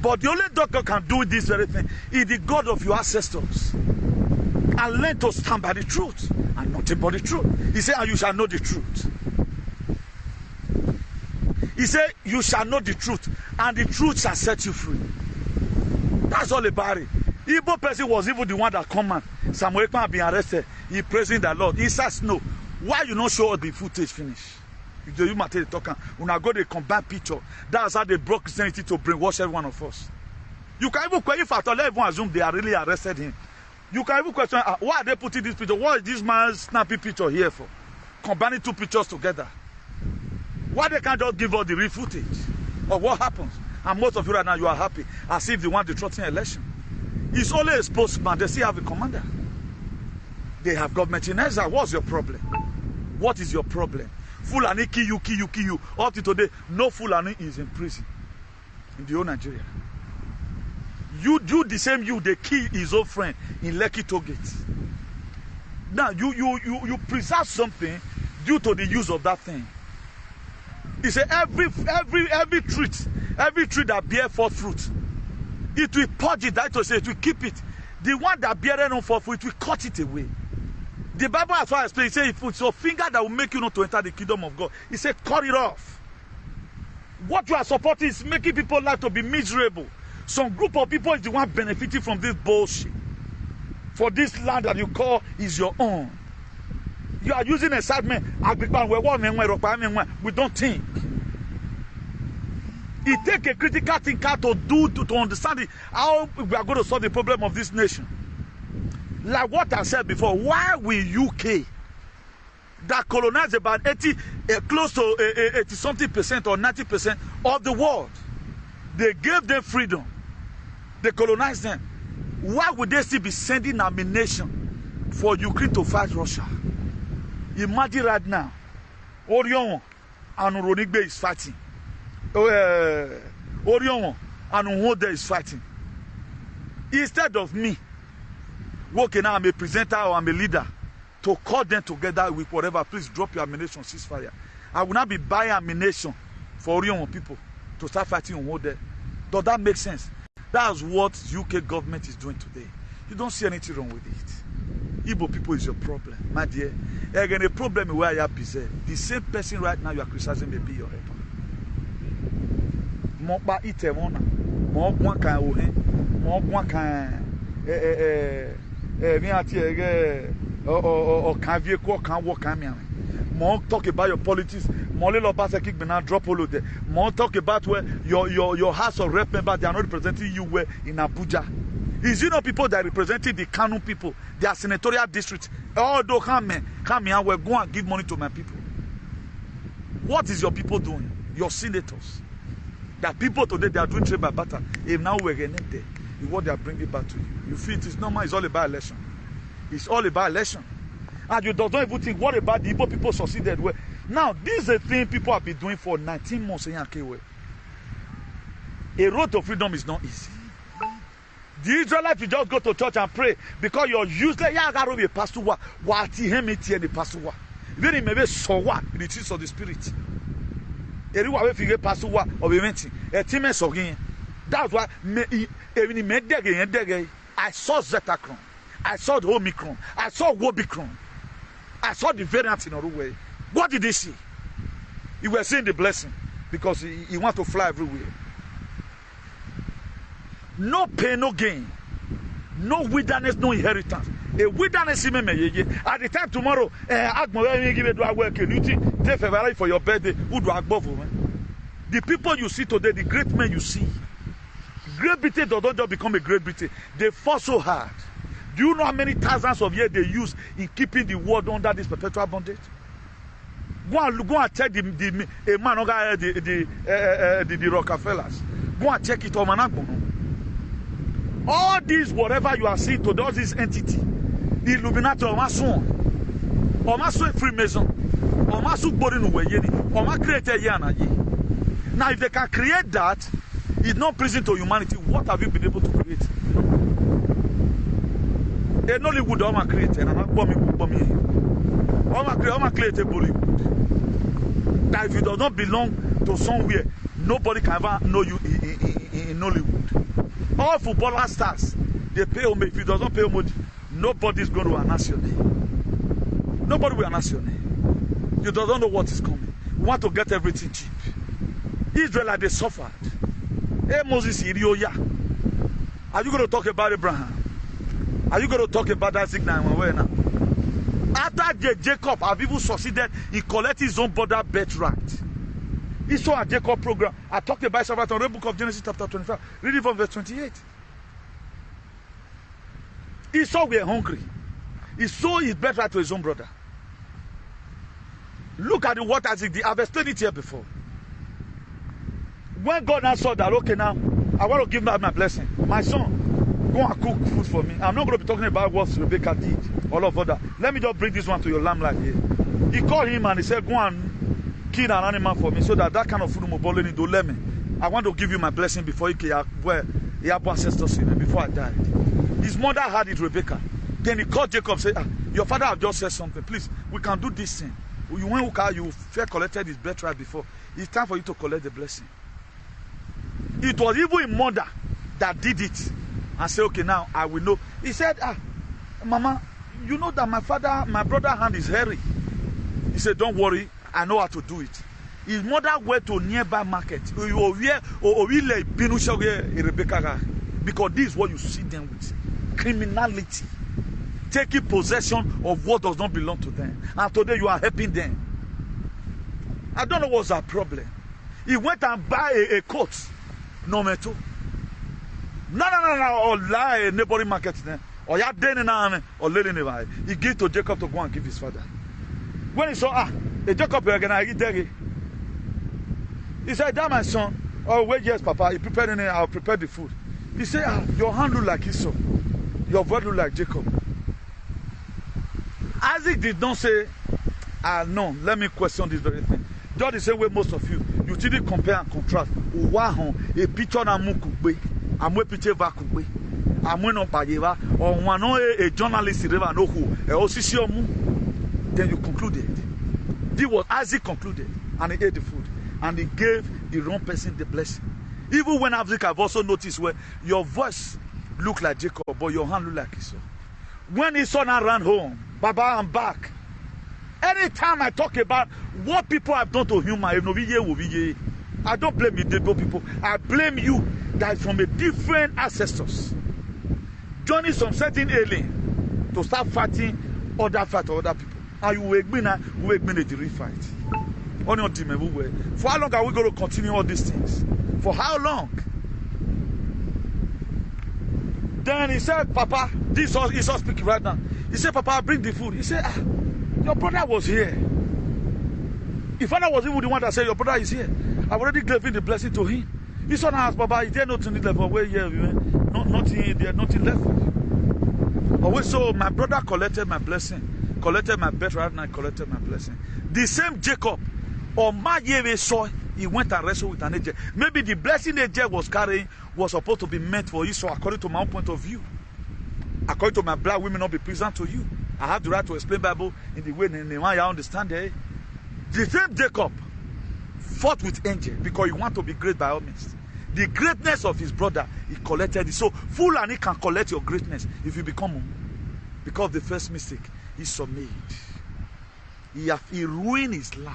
[SPEAKER 1] But the only God can do this very thing is the God of your ancestors. And learn to stand by the truth and nothing but the truth. He said, and you shall know the truth. He said, you shall know the truth, and the truth shall set you free. That's all about it. Igbo person was even the one that command Samuel Ekman being arrested. He praising the Lord. He says, no. Why you not show us the footage finish? You matter talking. When I go to combine picture, that's how they broke Christianity to brainwash every one of us. You can even question if at all everyone assume they are really arrested him. You can even question why are they putting this picture? What is this man's snappy picture here for? Combining two pictures together. Why they can't just give us the real footage of what happens? And most of you right now, you are happy as if they want the trusting election. It's only a spokesman. They still have a commander. They have government in exile. What's your problem? What is your problem? Fulani kill you. Up to today, no Fulani is in prison in the whole Nigeria. You do the same they kill his own friend in Lekki Tollgate. Now, you preserve something due to the use of that thing. He said every tree that bear forth fruit, it will purge it. That to say it will keep it. The one that bear no forth fruit, it will cut it away. The Bible as far as explains, it says if it's your finger that will make you not to enter the kingdom of God, he said cut it off. What you are supporting is making people like to be miserable. Some group of people is the one benefiting from this bullshit. For this land that you call is your own. You are using a sad man. We don't think. It takes a critical thinker to understand how we are going to solve the problem of this nation. Like what I said before, why will UK that colonize about close to 80-something% or 90% of the world, they gave them freedom, they colonized them. Why would they still be sending ammunition for Ukraine to fight Russia? Imagine right now, Orion and Ronigbe is fighting. Orion and Unhode is fighting. Instead of me, working now, I'm a presenter or I'm a leader, to call them together with whatever, please drop your ammunition, ceasefire. I will not be buying ammunition for Orion people to start fighting Unhode. Does that make sense? That's what UK government is doing today. You don't see anything wrong with it. Igbo people is your problem, my dear. Again, a problem where you are preserved. The same person right now you are criticizing may be your helper. Mokba itewona, mokwa kan ohen, mokwa kan o kan vie ko kan wo kan mi. More talk about your politics. More little about kick now drop all of there. More talk about where your house of rep member they are not representing you where in Abuja. Is you know people that represented the Kanu people, their senatorial district? All those come here, we're going and give money to my people. What is your people doing? Your senators. That people today, they are doing trade by barter. If now we're getting there, what they are bringing back to you. You feel it is normal, it's all about election. It's all about election. And you don't even think, what about the Igbo people succeeded? Well, now, this is a thing people have been doing for 19 months in Yakewe. A road to freedom is not easy. The Israelites, you just go to church and pray because you're useless. You got to be a pastor. What he him it the pastor. Very maybe so what the things of the spirit. Everyone figure pastor or we went. A team is again. That's why I saw Zetacron. I saw the Omicron. I saw Wobicron. I saw the variant in other way. What did they see? He was seeing the blessing because he want to fly everywhere. No pain, no gain. No wilderness, no inheritance. A wilderness, at the time tomorrow, February for your birthday, the people you see today, the great men you see, Great Britain don't just become a Great Britain. They fought so hard. Do you know how many thousands of years they use in keeping the world under this perpetual bondage? Go and check the man the Rockefellers. Go and check it on. All these, whatever you are seeing to this entity, the Illuminati, Omasun, Freemason, Omasu Borin Wayeni, Oma created Yana. Now, if they can create that, it's not prison to humanity. What have you been able to create? A Nollywood Oma created, and I'm not bombing. Oma created Bollywood. That if you do not belong to somewhere, nobody can ever know you in Nollywood. All footballer stars, they pay homage. If you does not pay homage, nobody is going to announce your name. Nobody will announce your name. You don't know what is coming. You want to get everything cheap. Israel, they suffered. Hey, Moses, are you going to talk about Abraham? Are you going to talk about Isaac now? After Jacob, have people succeeded in collecting his own border birthright? He saw a Jacob program. I talked about it in the book of Genesis chapter 25. Read it from verse 28. Esau were hungry. He sold his birthright to his own brother. Look at the waters. I've explained it here before. When God now saw that, okay, now I want to give back my blessing. My son, go and cook food for me. I'm not going to be talking about what Rebecca did. All of that. Let me just bring this one to your lamb here. He called him and he said, go and kill an animal for me so that kind of food will do let me. I want to give you my blessing before he had ancestors in before I died. His mother had it, Rebecca. Then he called Jacob, said, your father have just said something. Please, we can do this thing. You fair collected his birthright before. It's time for you to collect the blessing. It was even a mother that did it and said, okay, now I will know. He said, Mama, you know that my brother's hand is hairy. He said, don't worry. I know how to do it. His mother went to nearby market. Because this is what you see them with. Criminality. Taking possession of what does not belong to them. And today you are helping them. I don't know what's our problem. He went and buy a coat. No metal. No. Or lie a neighboring market there. Or ya den or lady never. He gave to Jacob to go and give his father. When he saw Jacob he said, that my son. Oh, wait, yes, Papa. He prepared it. I'll prepare the food. He said, your hand look like Esau. Your voice look like Jacob. Isaac did not say, no, let me question this very thing. Just the same way most of you didn't compare and contrast. A picture na mukugbe, amwe picture va kugbe, amwe no payeva, or one a journalist never know who. Then you concluded. This was Isaac concluded, and he ate the food, and he gave the wrong person the blessing. Even when Isaac, I've also noticed where your voice look like Jacob, but your hand look like Esau. When Esau now ran home, Baba, I'm back. Anytime I talk about what people have done to human, I don't blame the Igbo people. I blame you that is from a different ancestors. Joining some certain alien to start fighting other people. And you will be the real fight. For how long are we going to continue all these things? For how long? Then he said, Papa, this is all speaking right now. He said, Papa, bring the food. He said, your brother was here. If I was even the one that said, your brother is here, I've already given the blessing to him. His son asked, Papa, is there nothing left? Where here? Nothing there, nothing left. Always so my brother collected my blessing, collected my bet right now, collected my blessing. The same Jacob, on my year saw, he went and wrestled with an angel. Maybe the blessing the angel was carrying was supposed to be meant for Esau, according to my own point of view. According to my blood, women not be present to you. I have the right to explain Bible in the way I understand it. The same Jacob fought with angel because he wanted to be great by all means. The greatness of his brother, he collected it. So Fulani can collect your greatness if you become him. Because of the first mistake, Esau made. He ruined his life.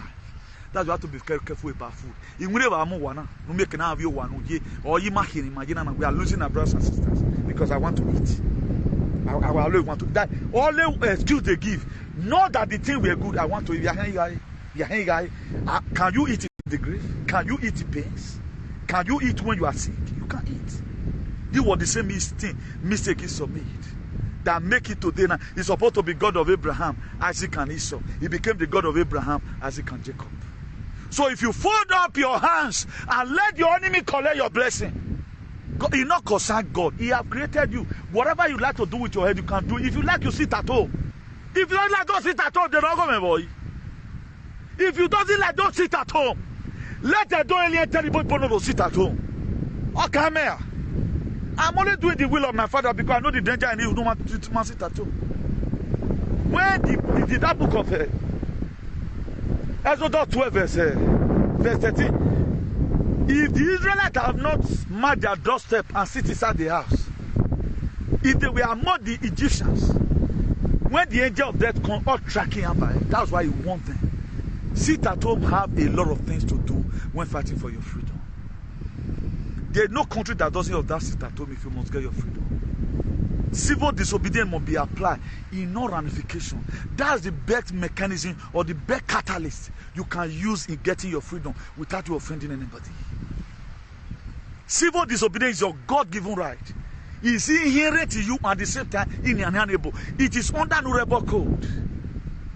[SPEAKER 1] That's why you have to be careful about food. We are losing our brothers and sisters because I want to eat. I always want to. That only excuse they give. Not that the thing we are good. I want to eat. Can you eat in the grave? Can you eat in pains? Can you eat when you are sick? You can't eat. This was the same mistake Esau made. That make it today now. He's supposed to be God of Abraham, Isaac, and Esau. He became the God of Abraham, Isaac, and Jacob. So if you fold up your hands and let your enemy collect your blessing, God, he not concern God. He have created you. Whatever you like to do with your head, you can do. If you like, you sit at home. If you don't like, don't sit at home. They don't go, my boy. If you don't like, don't sit at home. Let the door alien tell people to sit at home. Oh, come here. I'm only doing the will of my Father because I know the danger and he don't want to sit at home. When that book of Exodus 12 verse 13. If the Israelites have not marked their doorstep and sit inside the house, if they were among the Egyptians, when the angel of death come out tracking up, that's why he wants them. Sit at home, have a lot of things to do when fighting for your freedom. There's no country that doesn't have that sit at home if you must get your freedom. Civil disobedience must be applied in no ramification. That's the best mechanism or the best catalyst you can use in getting your freedom without you offending anybody. Civil disobedience is your God-given right. It's inherent to you at the same time inalienable. It is under no rebel code.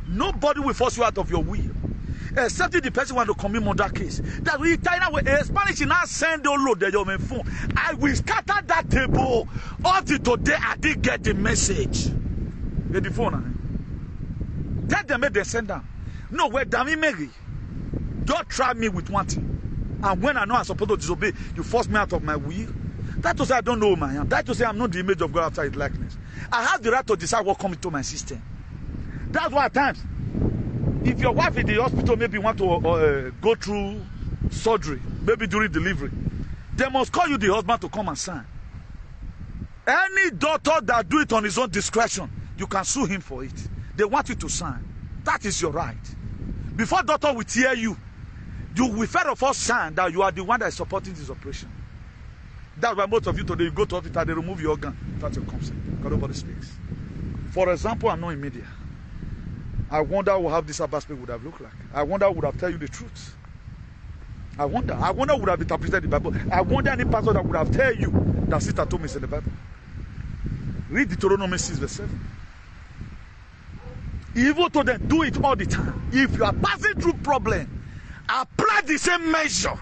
[SPEAKER 1] Nobody will force you out of your will. Except if the person want to commit murder case. That we China with Spanish now send the load your phone. I will scatter that table. Until today I didn't get the message. Get the phone. Tell them they send them. No, where damn Mary. Don't try me with one thing. And when I know I'm supposed to disobey, you force me out of my will. That to say I don't know who I am. That to say I'm not the image of God after his likeness. I have the right to decide what comes into my system. That's why at times, if your wife in the hospital maybe want to go through surgery, maybe during delivery, they must call you the husband to come and sign. Any doctor that do it on his own discretion, you can sue him for it. They want you to sign. That is your right. Before doctor will hear you, you will first of all sign that you are the one that is supporting this operation. That's why most of you today, you go to hospital, they remove your organ without your consent. God nobody speaks. For example, I'm not in media. I wonder how this aspect would have looked like. I wonder who would have tell you the truth. I wonder who would have interpreted the Bible. I wonder any pastor that would have tell you that sit at home is in the Bible. Read Deuteronomy 6 verse 7. Evil to them, do it all the time. If you are passing through problem, apply the same measure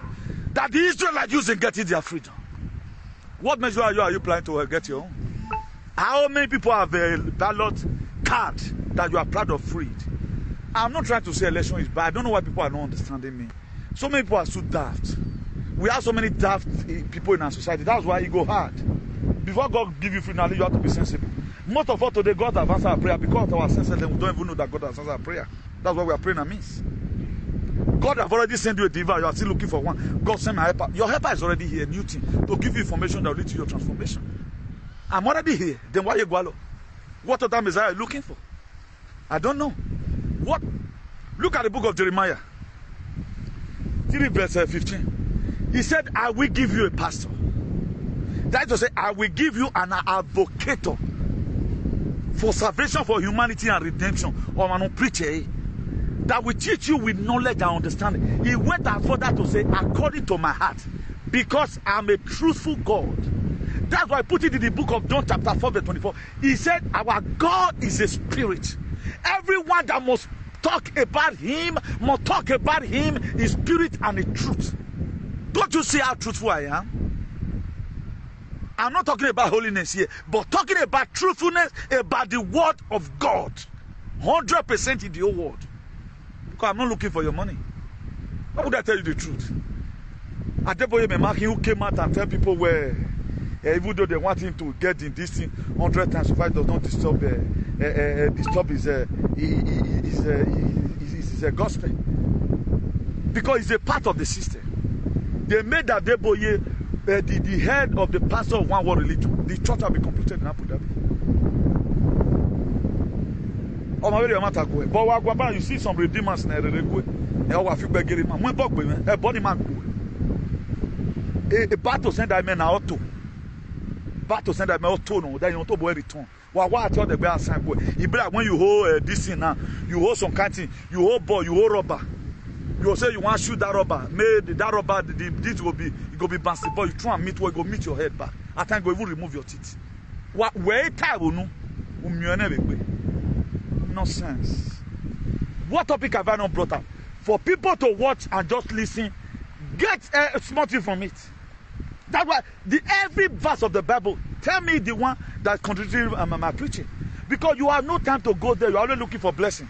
[SPEAKER 1] that the Israelites used in getting their freedom. What measure are you planning to get your own? How many people have a ballot card that you are proud of freed? I'm not trying to say election is bad. I don't know why people are not understanding me. So many people are so daft. We have so many daft people in our society. That's why it go hard. Before God give you freedom, you have to be sensible. Most of us today, God has answered our prayer because of our senses. We don't even know that God has answered our prayer. That's why we are praying amiss. God have already sent you a deliverer. You are still looking for one. God sent my helper. Your helper is already here, new thing, to give you information that will lead to your transformation. I'm already here. Then why you go? What other Messiah are you looking for? I don't know. What? Look at the book of Jeremiah. 3 verse 15. He said, I will give you a pastor. That is to say, I will give you an advocator for salvation, for humanity and redemption, or an preacher that will teach you with knowledge and understanding. He went as further to say, according to my heart, because I'm a truthful God. That's why I put it in the book of John chapter 4 verse 24. He said, our God is a spirit. Everyone that must talk about him must talk about him in spirit and in truth. Don't you see how truthful I am? I'm not talking about holiness here, but talking about truthfulness, about the word of God. 100% in the whole world. Because I'm not looking for your money. Why would I tell you the truth? Adeboye Memaki, who came out and tell people where, even though they want him to get in this thing 100 times, if I does not disturb his gospel. Because it's a part of the system. They made Adeboye the head of the pastor of one world religion. The church will be completed in Abu Dhabi. But you see some redeemers in a battle send that man auto. Battle send that man auto no, then you want to boy return. What tell the bear sign boy? When you hold this thing now, you hold some kind of thing, you hold ball, you hold rubber. You say you want to shoot that rubber. Maybe that rubber, this will be, it will be bouncy, but you try and meet where you go meet your head back. At time go even remove your teeth. Where time will no? Nonsense. What topic have I not brought up? For people to watch and just listen, get something from it. That's why every verse of the Bible, tell me the one that contradicts my preaching. Because you have no time to go there. You are only looking for blessing.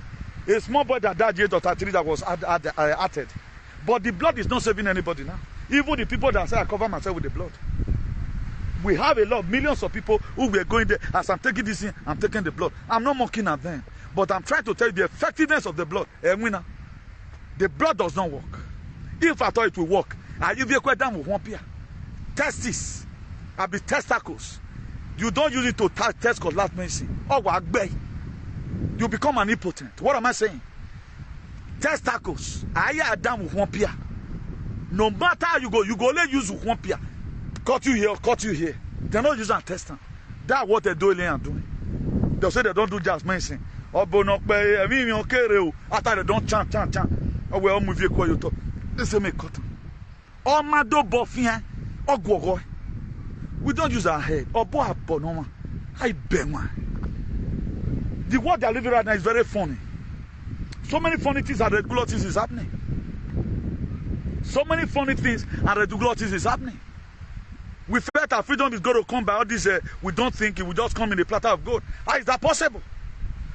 [SPEAKER 1] A small boy that died age of 33 that was added. But the blood is not saving anybody now. Even the people that say I cover myself with the blood. We have a lot, millions of people who were going there. As I'm taking this in, I'm taking the blood. I'm not mocking at them. But I'm trying to tell you the effectiveness of the blood. The blood does not work. If I thought it will work, testis, I be testicles. You don't use it to test God's last mercy. You become an impotent. What am I saying? Testicles. No matter how you go only use one pia. Cut you here. They're not using a tester. That's what they're doing and doing. They say they don't do just medicine. After they don't chant. Oh, well, move your quiet. This is me cotton. Oh, my do bofia. Oh, go. We don't use our head. Oh, boy, bonoma. I bema. The word they're living right now is very funny. So many funny things and ridiculous things is happening. So many funny things and ridiculous things is happening. We felt our freedom is going to come by all this. We don't think it will just come in a platter of gold. How is that possible?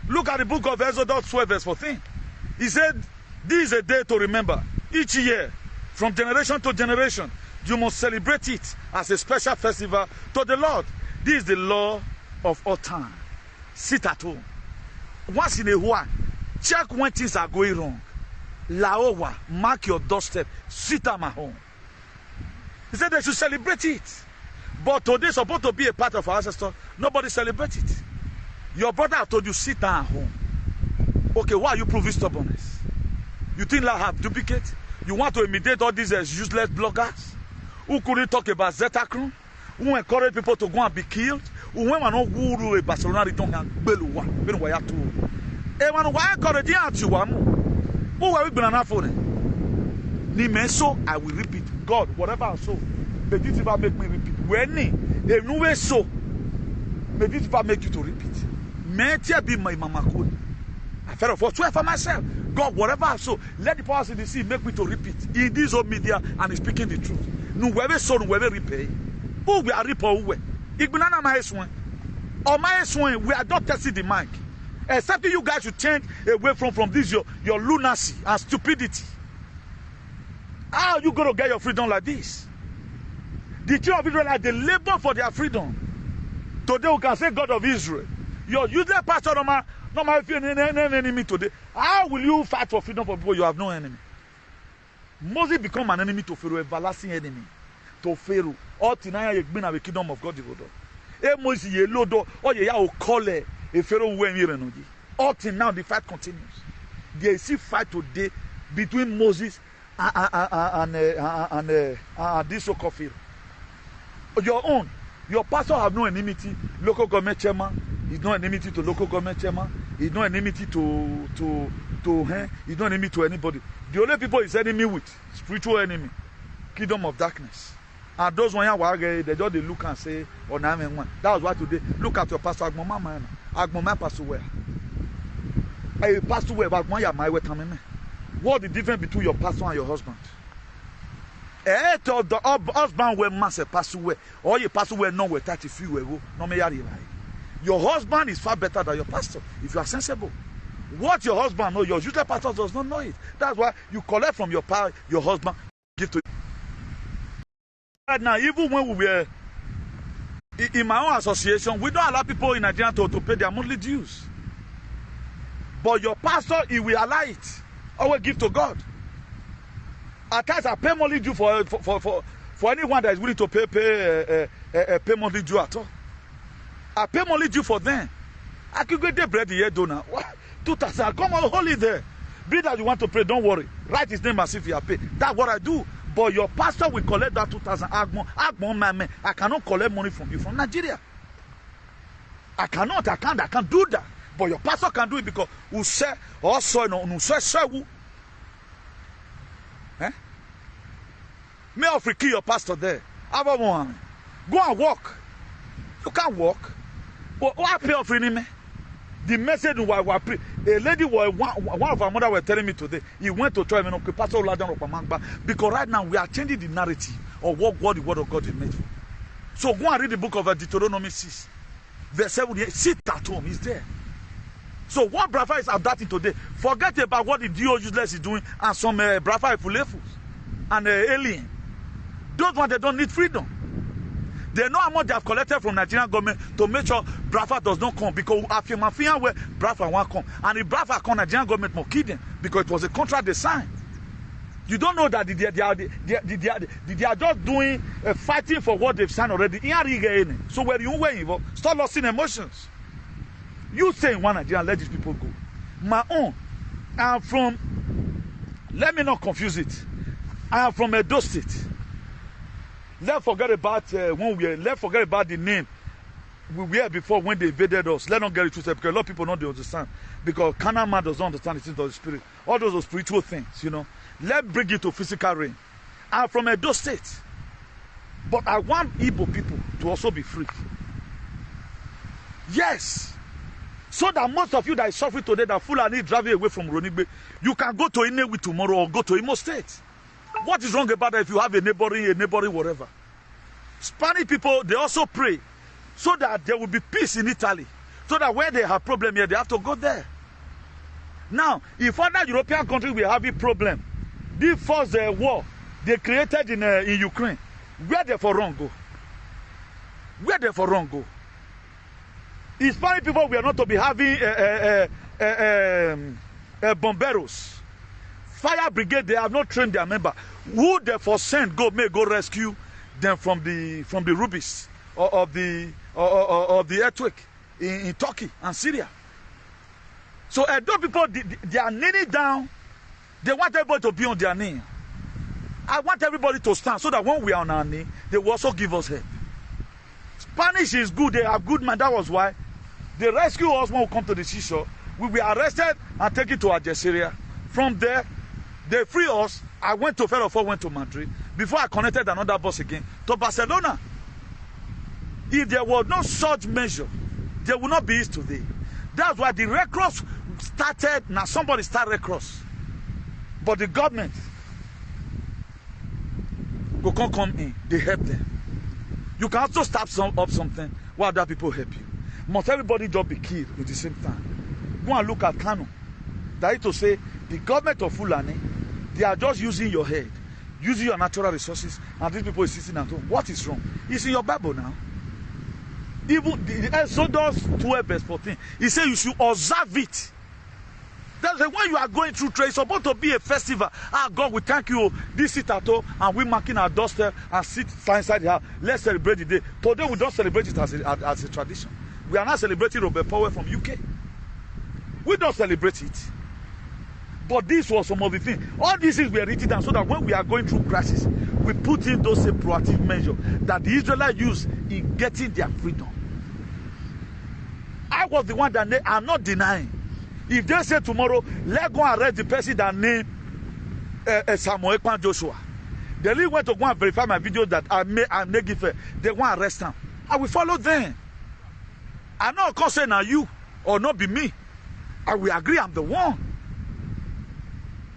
[SPEAKER 1] Look at the book of Exodus 12 verse 14. He said, this is a day to remember. Each year, from generation to generation, you must celebrate it as a special festival to the Lord. This is the law of all time. Sit at home. Once in a while, check when things are going wrong. Laowa, mark your doorstep. Sit at my home. He said they should celebrate it. But today is supposed to be a part of our ancestors. Nobody celebrates it. Your brother have told you, sit down at home. Okay, why are you proving stubbornness? You think I have duplicate? You want to imitate all these useless bloggers who couldn't talk about Zetacron, who encourage people to go and be killed, who went and who a Barcelona return and Beluwa, Benuaya too. And when I encourage you, who are we been an phone? So I will repeat. God, whatever I sow, may this ever make me repeat. When a new way so, may this ever make you to repeat. May it be my mama code. I felt for swear for myself. God, whatever I sow, let the powers in the sea make me to repeat. In this old media and speaking the truth. No, wherever sow, wherever repay. Who we are reap or who? Ignana my swan. Or my swan, we are not testing the mic. Except you guys should change away from this your lunacy and stupidity. How are you going to get your freedom like this? The children of Israel, they labor for their freedom. Today we can say God of Israel. Your useless pastor, no matter if you're an enemy today, how will you fight for freedom for people you have no enemy? Moses become an enemy to Pharaoh, everlasting enemy to Pharaoh. All tonight you've been the kingdom of God. Moses ye lodo, or ye ya call a Pharaoh when you're in. All now the fight continues. There is a fight today between Moses and this so-called Pharaoh. Your own. Your pastor have no enmity. Local government chairman is no enmity to local government chairman. He's no enmity to he's no enemy to anybody. The only people he's enemy with, spiritual enemy, kingdom of darkness, And those one they just they look and say, oh, nah, man. That was why today. Look at your pastor. Agmoma pastor where? A pastor where? What the difference between your pastor and your husband? The husband where master pastor where, or your pastor where no where 30 few where no me yari. Your husband is far better than your pastor if you are sensible. What your husband knows, your usual pastor does not know it. That's why you collect from your husband, give to you. Right now, even when we were in my own association, we don't allow people in Nigeria to pay their monthly dues. But your pastor, he will allow it. Always give to God. At times, I pay monthly due for anyone that is willing to pay monthly due at all. I pay monthly due for them. I could get the bread here, donor. 2,000, come on, hold it there. Be that you want to pray, don't worry. Write his name as if you are paid. That's what I do. But your pastor will collect that 2,000. I cannot collect money from you from Nigeria. I can't do that. But your pastor can do it because you say also no. May I free your pastor there? Go and walk. You can't walk. But what pay offering me? The message was pre. A lady was one of our mother were telling me today. He went to try me Pastor because right now we are changing the narrative of what the word of God is made for. So go and read the book of Deuteronomy 6, verse 7. Sit at home, he's there. So what Brafa is adapting today, forget about what the DO useless is doing and some Brafa fulefus and alien. Those ones they don't need freedom. They know how much they have collected from Nigerian government to make sure Brafa does not come because after where Brafa won't come. And if Brafa come, Nigerian government will kill them because it was a contract they signed. You don't know that they are just doing fighting for what they've signed already. So where you were stop losing emotions. You say in one Nigeria, let these people go. My own, I am from, let me not confuse it. I am from Edo State. Let's forget about let's forget about the name we were before when they invaded us. Let's not get it twisted because a lot of people don't understand. Because carnal man does not understand the things of the spirit. All those are spiritual things, you know. Let's bring it to physical realm. I'm from Edo State. But I want Igbo people to also be free. Yes. So that most of you that is suffering today, that Fulani driving away from Ronigbe, you can go to Inewi tomorrow or go to Imo State. What is wrong about that if you have a neighboring whatever? Spanish people, they also pray so that there will be peace in Italy. So that when they have problem here, they have to go there. Now, if other European countries will have a problem, the first war they created in Ukraine, where they for wrong go? Where they for wrong go? Hispanic people we are not to be having bomberos. Fire brigade, they have not trained their member. Who therefore send may go rescue them from the rubies of the earthquake in Turkey and Syria. So those people they are kneeling down. They want everybody to be on their knee. I want everybody to stand so that when we are on our knee, they will also give us help. Spanish is good. They are good man. That was why they rescue us when we come to the seashore. We were arrested and taken to Algeria. From there, they free us. I went to Ferrofo, went to Madrid. Before I connected another bus again to Barcelona. If there was no such measure, there would not be East today. That's why the Red Cross started. Now somebody started Red Cross. But the government can't come in. They help them. You can also start up something while other people help you. Must everybody just be killed at the same time? Go and look at Kano. That is to say, the government of Fulani, they are just using your head, using your natural resources, and these people are sitting at home. What is wrong? It's in your Bible now. Even the Exodus 12 verse 14, he said you should observe it. That's why when you are going through trade, it's supposed to be a festival. Ah, God, we thank you. This sit at home, and we marking our doorstep and sit inside the house. Let's celebrate the day. Today we don't celebrate it as a tradition. We are not celebrating Robert Powell from UK. We don't celebrate it. But this was some of the things. All these things were written down so that when we are going through crisis, we put in those same proactive measures that the Israelites used in getting their freedom. I was the one that I'm not denying. If they say tomorrow, let's go arrest the person that named Samuel Ekpan Joshua, The league went to go and verify my videos that I may give her. They want to arrest them. I will follow them. I know concern now you or not be me. I will agree I'm the one.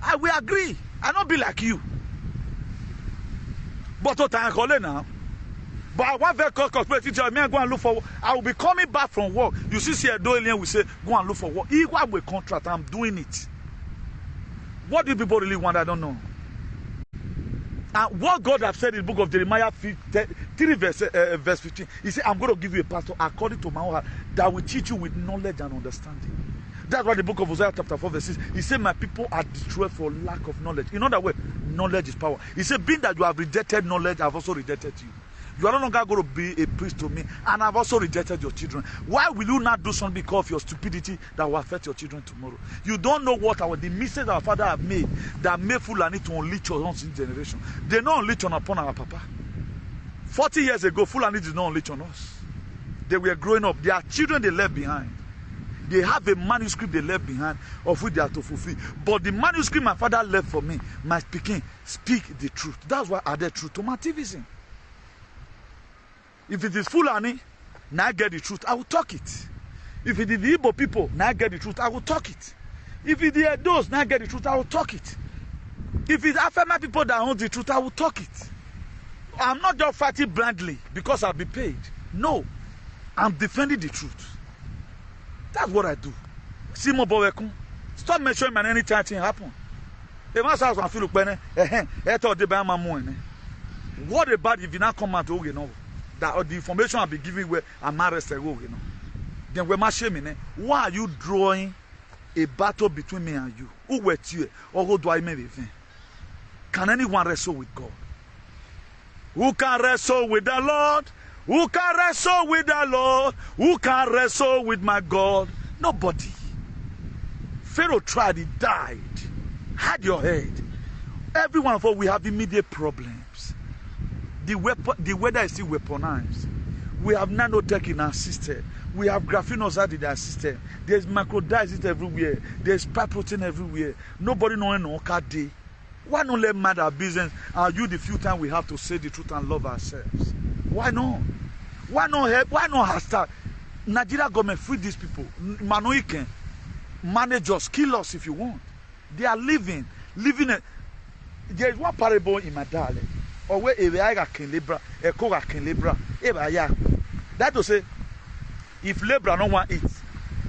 [SPEAKER 1] I will agree. I not be like you. But what I call it now. But I want very corporate teacher. Me go and look for work. I will be coming back from work. You see a alien will say, go and look for work. Equal with contract. I'm doing it. What do people really want? I don't know. And what God has said in the book of Jeremiah 3 verse 15, he said, I'm going to give you a pastor according to my own heart that will teach you with knowledge and understanding. That's why the book of Hosea chapter 4 verse 6, he said, my people are destroyed for lack of knowledge. In other words, knowledge is power. He said, being that you have rejected knowledge, I've also rejected you. You are no longer going to be a priest to me, and I've also rejected your children. Why will you not do something because of your stupidity that will affect your children tomorrow? You don't know what the mistakes our father have made that made Fulani to unleash your own generation. They not unleash on upon our papa. 40 years ago, Fulani did not unleash on us. They were growing up. Their children they left behind. They have a manuscript they left behind of which they are to fulfill. But the manuscript my father left for me, my speaking, speak the truth. That's why I added truth to my activism. If it is Fulani, now I get the truth, I will talk it. If it is the Igbo people, now I get the truth, I will talk it. If it is those, now I get the truth, I will talk it. If it's Afema people that own the truth, I will talk it. I'm not just fighting blindly because I'll be paid. No, I'm defending the truth. That's what I do. Simo Bowekun, stop mentioning man anytime thing happen. If my house feel what about if you not come out to know? That the information I'll be giving where I'm arrested, you know. Then we're shaming. Why are you drawing a battle between me and you? Who were you? Or who do I make it? Can anyone wrestle with God? Who can wrestle with the Lord? Who can wrestle with the Lord? Who can wrestle with my God? Nobody. Pharaoh tried, he died. Had your head. Every one of us, we have immediate problems. The weather is still weaponized. We have nanotech in our system. We have graphenoside in our system. There's microdized everywhere. There's spike protein everywhere. Nobody knowing no day. Why not let mad our business and use the few time we have to say the truth and love ourselves? Why not? Why not help? Why not hashtag Nigeria government free these people? Manoiken, manage us, kill us if you want. They are living. There is one parable in my dialect. Or where a can libra, a coca can libra, that to say, if Libra no want eat,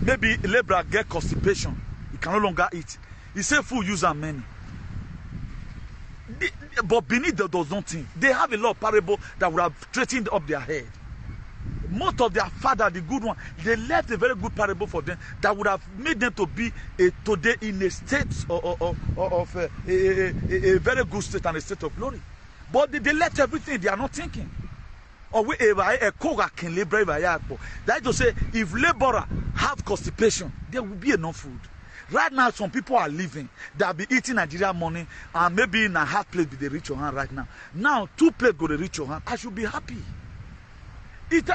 [SPEAKER 1] maybe Libra get constipation, he can no longer eat. He say food user many. But beneath the does not think. They have a lot of parable that would have straightened up their head. Most of their father, the good one, they left a very good parable for them that would have made them to be today in a state of a very good state and a state of glory. But they left everything. They are not thinking. Or a coga can labor. That is to say, if laborer have constipation, there will be enough food. Right now, some people are living. They'll be eating Nigerian money and maybe in a half plate with the reach your hand right now. Now, 2 plates go to reach your hand. I should be happy.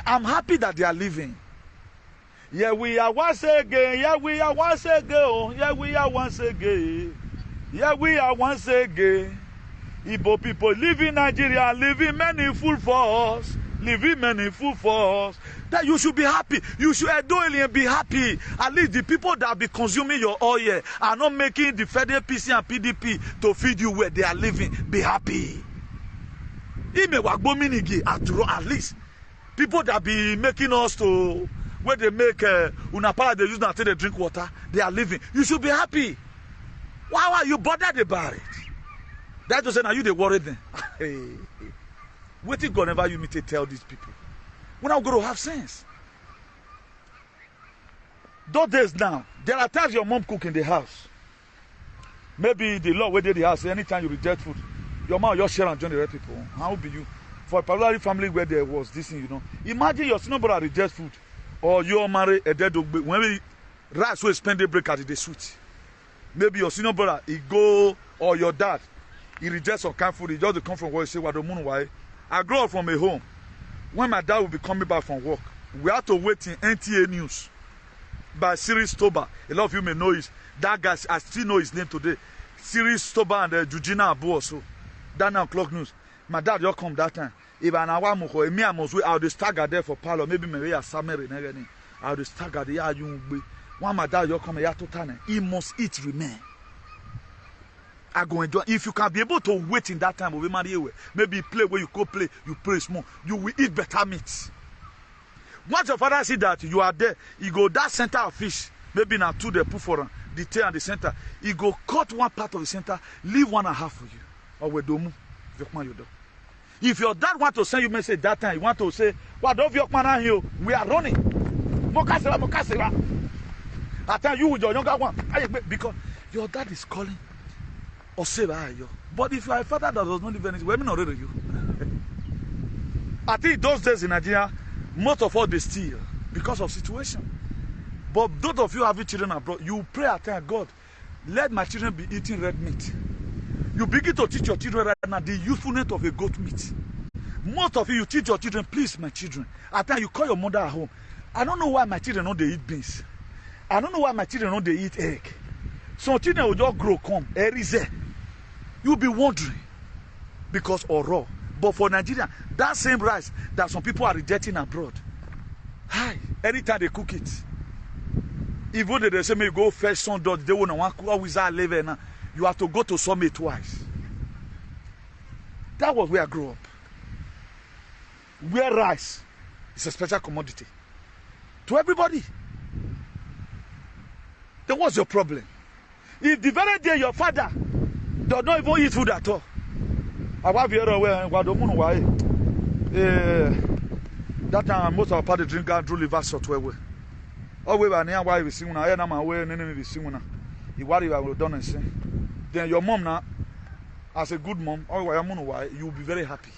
[SPEAKER 1] I'm happy that they are living. Yeah, we are once again. Yeah, we are once again. Yeah, we are once again. Yeah, we are once again. Igbo people live in Nigeria, living many fool for us, living many fool for us. That you should be happy. You should and be happy. At least the people that be consuming your oil are not making the federal PC and PDP to feed you where they are living. Be happy. At least people that be making us to where they make unapara they use now till they drink water, they are living. You should be happy. Why are you bothered about it? That's to say now you they worried then. What if God never you need to tell these people? We're not going to have sense. Those days now, there are times your mom cook in the house. Maybe the law where they the house, anytime you reject food, your mom just share and join the right people. How be you? For a particular family where there was this thing, you know. Imagine your senior brother reject food. Or you marry a dead dog. When rice will spend a break at the suit. Maybe your senior brother, he go, or your dad, he rejects some kind of food. He just come from work. He say, "What the moon? Why?" I grew up from a home. When my dad would be coming back from work, we had to wait in NTA News by Cyrus Toba. A lot of you may know that guy. I still know his name today. Cyrus Toba and Jujina Abu also. That 9 o'clock news. My dad just come that time. If an hour more, me I must wait. I'll just stagger there for parlor. Maybe maybe a summer and everything. I'll just stagger there. Yeah, you be. One my dad just come here to turn. He must eat remain. I go enjoy. If you can be able to wait in that time, we marry you. Maybe play where you go play. You play small. You will eat better meat. Once your father see that you are there, he go that center of fish. Maybe now 2 they put for the tail and the center. He go cut one part of the center, leave 1.5 for you. Or we don't move. If your dad want to send you message that time, you want to say, "What do you man here? We are running." Mokasera. At time you with your younger one, because your dad is calling. Or say, but if you are a father that does not live anything, women already you. I think those days in Nigeria, most of all they steal because of situation. But those of you having children abroad, you pray at time, God, let my children be eating red meat. You begin to teach your children right now the usefulness of a goat meat. Most of you teach your children, please, my children. At time you call your mother at home. I don't know why my children don't they eat beans. I don't know why my children don't they eat egg. Some children will just grow, come, you'll be wondering because or raw. But for Nigeria, that same rice that some people are rejecting abroad, hi, anytime they cook it, even if they say, "May go fetch some dog," they won't want to always live now. You have to go to Summit twice. That was where I grew up. Where rice is a special commodity to everybody. Then what's your problem? If the very day your father does not even eat food at all, that time most of our party drink and drew liver salt away. Oh, we were near why we sing now. I am aware and enemy sing now. You worry I will done and say. Then your mom now, as a good mom, you will be very happy.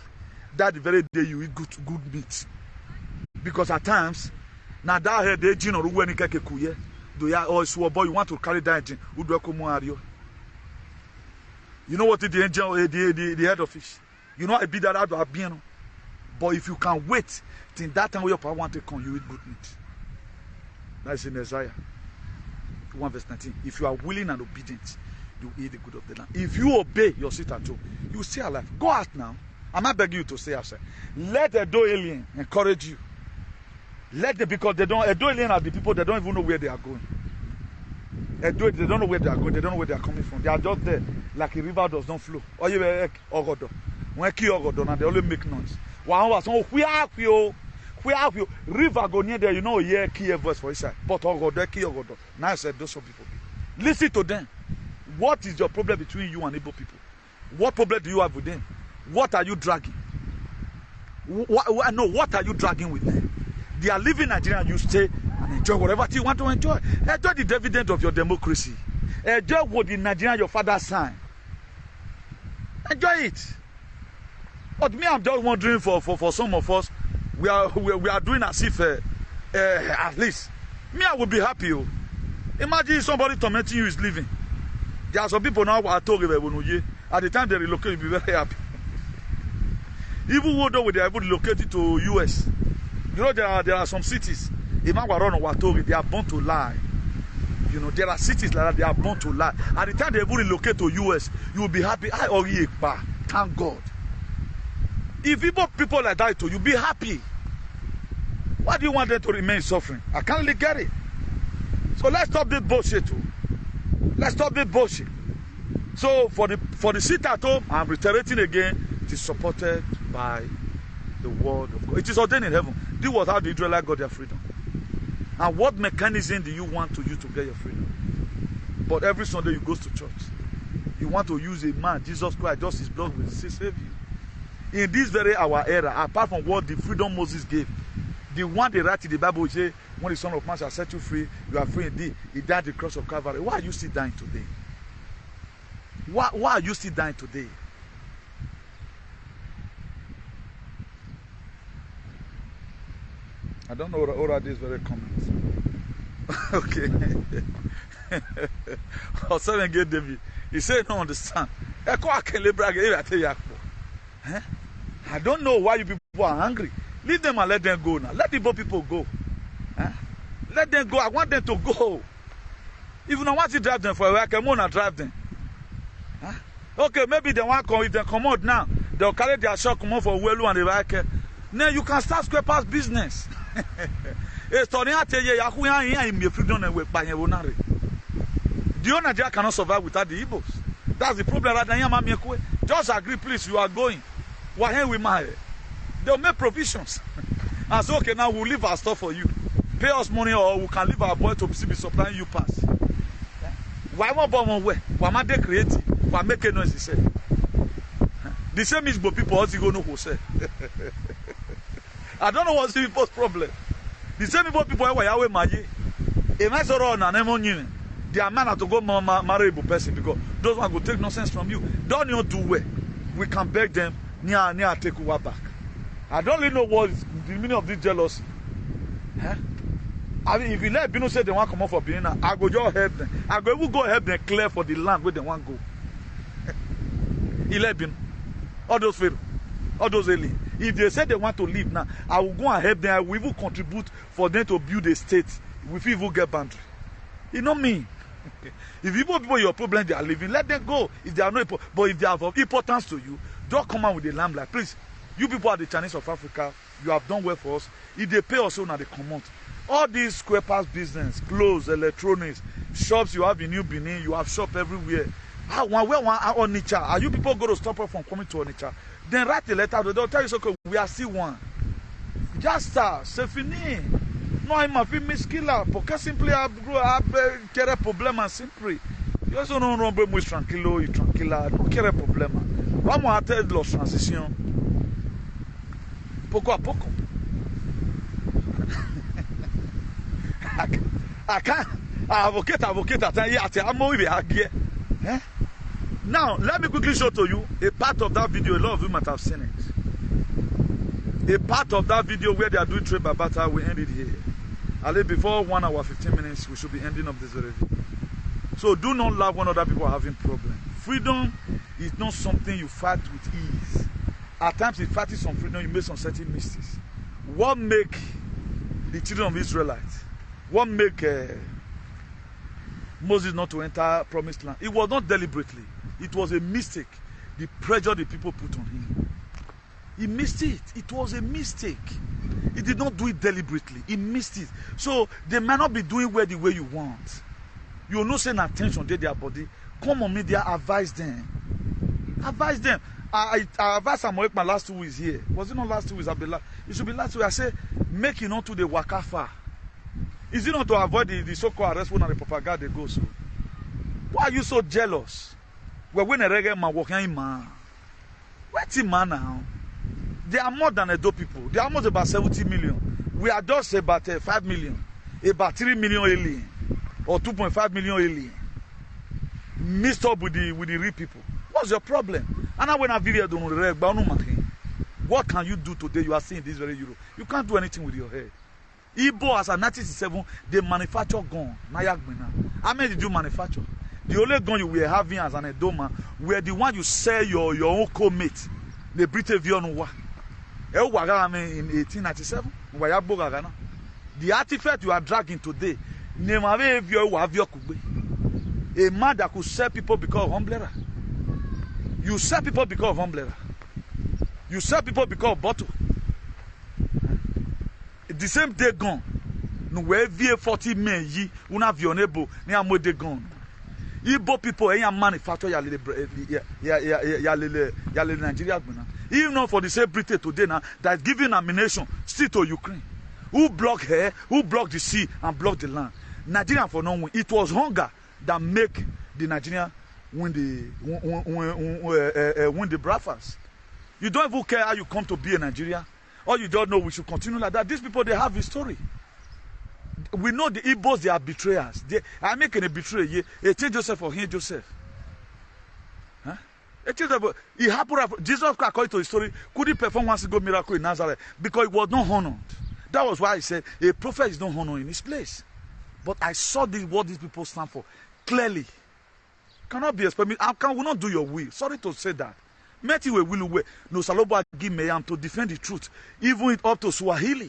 [SPEAKER 1] That the very day you eat good meat. Because at times, now that head the gene or when you get a kuye, do ya or so boy you want to carry that gene, would you know what is the angel, the head of fish? You know, I be that out of being. But if you can wait till that time where your power want to come, you eat good meat. That's in Isaiah 1 verse 19. If you are willing and obedient, you eat the good of the land. If you obey your sit at home, you will stay alive. Go out now. I'm not begging you to stay outside. Let the Edo alien encourage you. Let them, because they don't. Edo alien are the people that don't even know where they are going. Edo, they don't know where they are going. They don't know where they are coming from. They are just there, like a river does not flow. Or you ogodo. When key ogodo, now they only make noise. One was oh river go near there. You know, yeah, key voice for inside. But ogodo, key ogodo. Now I said those people. Listen to them. What is your problem between you and Igbo people? What problem do you have with them? What are you dragging? What are you dragging with them? They are living Nigeria and you stay and enjoy whatever you want to enjoy. Enjoy the dividend of your democracy. Enjoy what the Nigerian your father signed. Enjoy it. But me, I'm just wondering for some of us, we are doing as if at least me, I would be happy. Imagine somebody tormenting you is living. There are some people now who are told at the time they relocate, you'll be very happy. Even though they are able to relocate it to US, you know there are some cities. They are born to lie. You know there are cities like that they are born to lie. At the time they able to relocate to US, you will be happy. Thank God. If people like that, you'll be happy. Why do you want them to remain suffering? I can't really get it. So let's stop this bullshit too. Let's stop this bullshit. So for the seat at home, I'm reiterating again, it is supported by the word of God. It is ordained in heaven. This was how the Israelites got their freedom. And what mechanism do you want to use to get your freedom? But every Sunday you go to church. You want to use a man, Jesus Christ, just his blood will save you. In this very our era, apart from what the freedom Moses gave, the one they write in the Bible say, when the Son of Man shall set you free, you are free indeed. He died at the cross of Calvary. Why are you still dying today? Why are you still dying today? I don't know what are these very comments. Okay. Or seven get David. He said, don't understand. I don't know why you people are angry. Leave them and let them go now. Let the Igbo people go. Let them go. I want them to go. If you don't want to drive them for a while, I can drive them. Okay, maybe they want come, if they come out now, they'll carry their shop come out for Welu and the back. Now you can start square past business. Do you Nigeria cannot survive without the Igbos? That's the problem. Just agree, please, you are going. Why we marry? They'll make provisions. And so, okay, now we'll leave our stuff for you. Pay us money or we can leave our boy to be supplying you pass. Why won't bomb away? Why am I creative? Why make a noise? He said. The same is but people also go know who say. I don't know what's the people's problem. The same people who are away maye. A nice or on an emon they are man to go marry a person because those ones will take nonsense from you. Don't you do well? We can beg them near take over back. I don't really know what is the meaning of this jealousy. Huh? I mean, if you let Bino say they want to come out for Benin, I go just help them. I go help them clear for the land where they want to go. He let Bino. All those Pharaoh, all those aliens. If they say they want to leave now, I will go and help them. I will even contribute for them to build a state. If we even get boundary. You know me. If people your problem they are living, let them go. If they are not, but if they are of importance to you, don't come out with a lamb like, please. You people are the Chinese of Africa. You have done well for us. If they pay us, now they come out. All these square pass business, clothes, electronics, shops you have in New Benin, you have shop everywhere. Where Onitsha? Are you people going to stop us from coming to Onitsha? Then write a letter. They'll tell you, so okay, we are still one. Just start. C'est fini. Non, il m'a fait miskila. Porque simply quer problema sempre. Eu sou não muito tranquilo e tranquila. Não quer problema. Vamos até los transição. Pouco a pouco. Now, let me quickly show to you a part of that video. A lot of you might have seen it. A part of that video where they are doing trade by barter, we end it here. At least before 1 hour, 15 minutes, we should be ending up this video. So do not laugh when other people are having problems. Freedom is not something you fight with ease. At times, in fighting some freedom, you make some certain mistakes. What make the children of Israelites? What make Moses not to enter promised land? It was not deliberately. It was a mistake. The pressure the people put on him. He missed it. It was a mistake. He did not do it deliberately. He missed it. So they might not be doing well the way you want. You will not send attention to their body. Come on media, advise them. Advise them. I advised Samuel my last 2 weeks here. Was it not last 2 weeks? It should be last week. I say, make it not to the waka far. Is it not to avoid the so-called arrest when the propaganda they go so? Why are you so jealous? Well, when a reggae man walking in man, what's in man now? They are more than a dope people. They are almost about 70 million. We are just about 5 million, about 3 million alien, or 2.5 million alien, mixed up with the real people. What's your problem? And now when I video don't know, what can you do today? You are seeing this very Euro. You can't do anything with your head. Igbo as a 1967, they manufacture gun. How many did you manufacture? The only gun you were having as an Edoma were the one you sell your own co-mate. The British Vionwa. In 1897. The artifact you are dragging today, a man that could sell people because of Humblera. You sell people because of Humblera. You sell people because of bottle. The same day gone. No way via 40 men ye una vionebo ni amode gone. Igbo people manufacture ya Nigeria gbona. Even not for the same Britain today now that is giving ammunition still to Ukraine. Who block her, who block the sea and block the land. Nigeria for no win. It was hunger that make the Nigeria win the Biafras. You don't even care how you come to be a Nigeria. Or you don't know we should continue like that. These people, they have a story. We know the Igbos, they are betrayers. They are making a betrayal. They change Joseph or he Joseph. Huh? It happened. Jesus, according to the story, couldn't perform one single miracle in Nazareth because it was not honored. That was why he said a prophet is not honored in his place. But I saw what these people stand for clearly. Cannot be expected. I will not do your will. Sorry to say that. Met you a will way. No Salobo give me to defend the truth, even up to Swahili.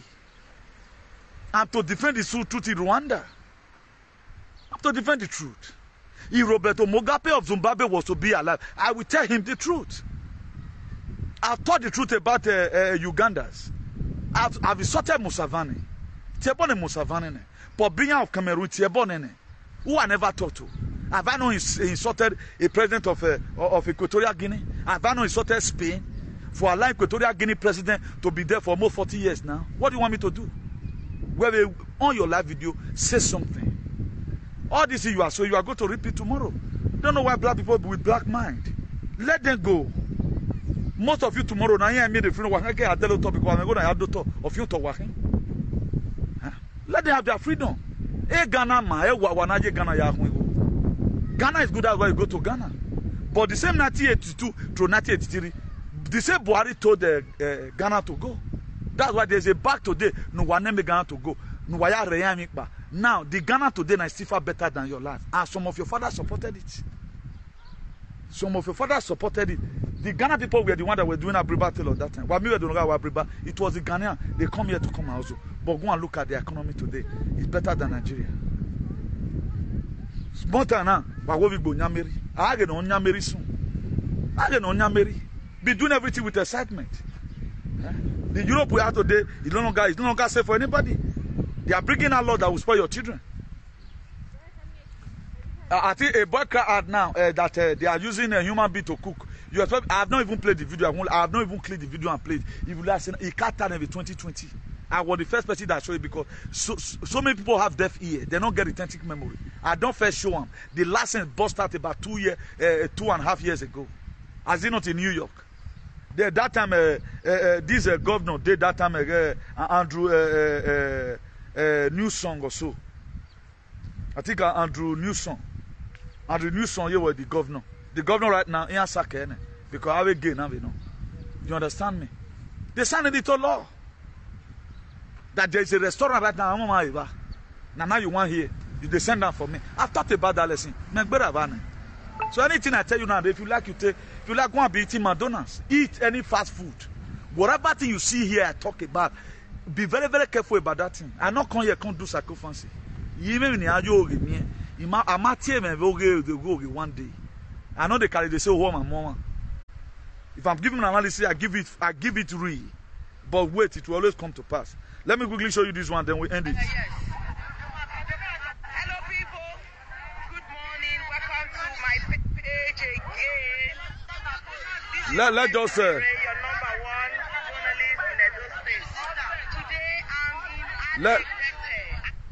[SPEAKER 1] And to defend the truth in Rwanda. To defend the truth. If Roberto Mugabe of Zimbabwe was to be alive, I will tell him the truth. I've told the truth about Ugandans. I've insulted Museveni. Tiebone Museveni. Pobinya of Cameroon, Tiebone. Who I never talked to. Have I not insulted a president of Equatorial Guinea? Have I not insulted Spain for allowing Equatorial Guinea president to be there for almost 40 years now? What do you want me to do? Well, on your live video, say something. All this you are going to repeat tomorrow. Don't know why black people with black mind. Let them go. Most of you tomorrow now I made a freedom. Let them have their freedom. Ghana is good, that's why you go to Ghana. But the same 1982 to 1983, the same Buhari told Ghana to go. That's why there's a back today. No one name Ghana to go. Now the Ghana today is still far better than your life. And some of your fathers supported it. Some of your fathers supported it. The Ghana people were the ones that were doing Abriba till of that time. It was the Ghanaian. They come here to come also. But go and look at the economy today. It's better than Nigeria. Small time now. But what we go Nyamiri? I get on Nyamiri soon. I get on Nyamiri. Be doing everything with excitement. The Europe we are today is no longer safe for anybody. They are bringing a law that will spoil your children. I think a boy card now that they are using a human being to cook. You expect, I have not even played the video. I have not even clicked the video and played. If you listen, it can't turn every 2020. I was the first person that showed it because so many people have deaf ear. They don't get authentic memory. I don't first show them. The last one bust out about 2.5 years ago. As it not in New York. That time, this governor did that time Andrew Newsom or so. I think Andrew Newsom. Andrew Newsom, you were the governor. The governor right now, he has sacked because I will gain now, you know. You understand me? They signed it into law. That there is a restaurant right now. Now you want here. They send them for me. I've talked about that lesson. So anything I tell you now, if you like, you take. If you like, go and be eating McDonald's. Eat any fast food. Whatever thing you see here, I talk about. Be very, very careful about that thing. I not come here, can't do sacrifice. Even in the I'm not here, one day. I know they carry they say, oh, my mama. If I'm giving an analysis, I give it real. But wait, it will always come to pass. Let me quickly show you this one, then we end it.
[SPEAKER 2] Yes. Hello, people. Good morning. Welcome to my page again.
[SPEAKER 1] Let's just
[SPEAKER 2] your number one journalist in Edo State. Today I'm in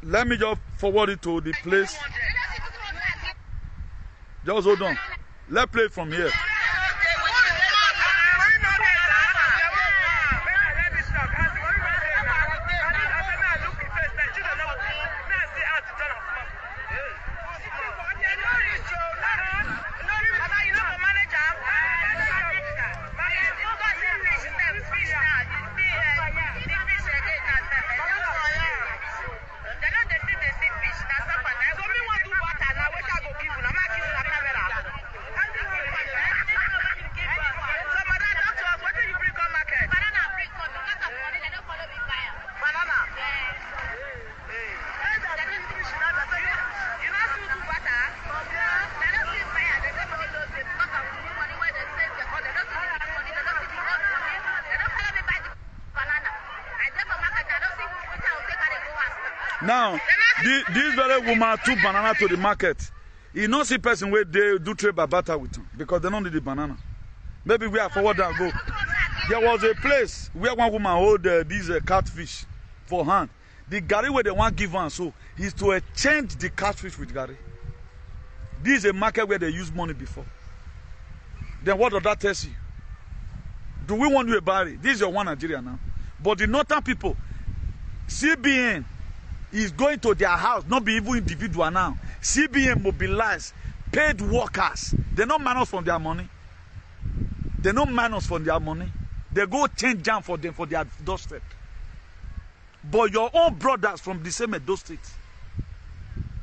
[SPEAKER 1] let me just forward it to the place. Just hold on. Let's play it from here. Now, this very woman took banana to the market. You not see person where they do trade by barter with them because they don't need the banana. Maybe we are forward and go. There was a place where one woman hold these catfish for hand. The Gary where they want give her so is to exchange the catfish with Gary. This is a market where they use money before. Then what does that tell you? Do we want you a Barry? This is your one Nigeria now. But the northern people, CBN is going to their house, not be even individual now. CBN mobilize paid workers. They don't manage from their money. They don't manage from their money. They go change jam for them for their doorstep. But your own brothers from the same Edo State,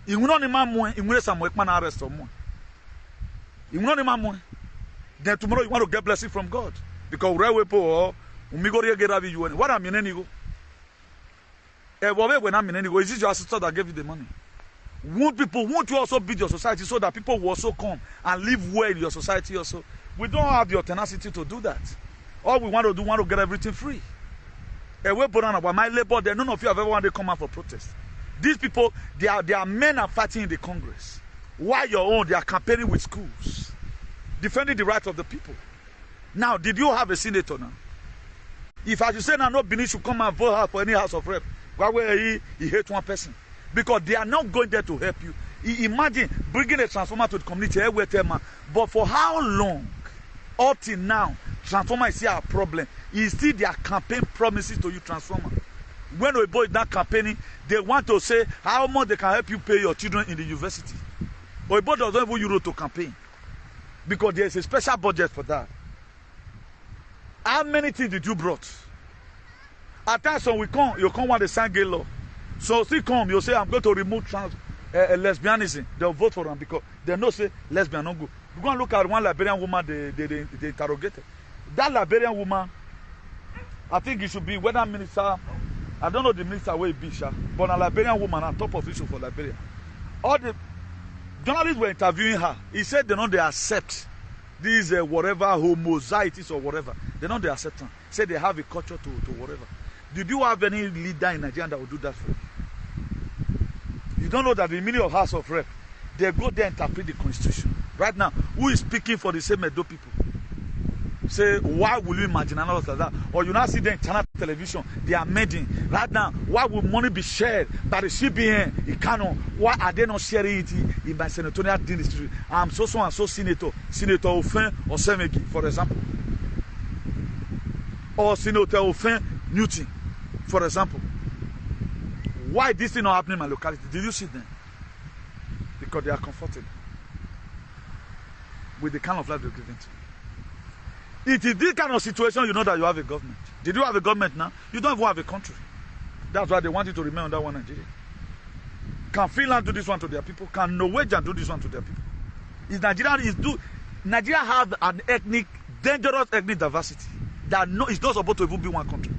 [SPEAKER 1] you will not arrest someone. You will not. Then tomorrow you want to get blessing from God because what I mean, is this your sister that gave you the money? Won't you also build your society so that people will also come and live well in your society also? We don't have the tenacity to do that. All we want to get everything free. My labor there, none of you have ever wanted to come out for protest. These people, their men are fighting in the Congress. While your own, they are campaigning with schools, defending the rights of the people. Now, did you have a senator now? If I should say now, no Benin should come and vote hard for any House of Rep, why will he hate one person? Because they are not going there to help you. Imagine bringing a transformer to the community, but for how long? Up till now, transformer is still a problem. It's still their campaign promises to you, transformer. When a boy is not campaigning, they want to say how much they can help you pay your children in the university. Oibo doesn't even euro to campaign because there is a special budget for that. How many things did you brought? At times when we come, you come want to sign gay law. So still come, you say I'm going to remove lesbianism. They'll vote for them because they know say lesbian no go. You go and look at one Liberian woman they interrogated. That Liberian woman, I think it should be whether minister, I don't know the minister where it be, but a Liberian woman, a top official for Liberia. All the journalists were interviewing her. He said they accept these whatever homosexualities or whatever. They accept them. Say they have a culture to whatever. Did you have any leader in Nigeria that will do that for you? You don't know that the meaning of House of Rep, they go there and interpret the Constitution. Right now, who is speaking for the same Edo people? Say, why will you imagine and all like that? Or you now see them in China television, they are meddling. Right now, why will money be shared by the CBN, Ikano? Why are they not sharing it in my senatorial district? I'm so and so senator Ofen or Semegi, for example. Or Senator Ofen Newton, for example. Why this thing not happening in my locality? Did you see them? Because they are comfortable with the kind of life they're giving to. It is this kind of situation you know that you have a government. Did you have a government now? You don't even have a country. That's why they want you to remain under one Nigeria. Can Finland do this one to their people? Can Norwegian do this one to their people? Nigeria has an dangerous ethnic diversity that is not supposed to even be one country.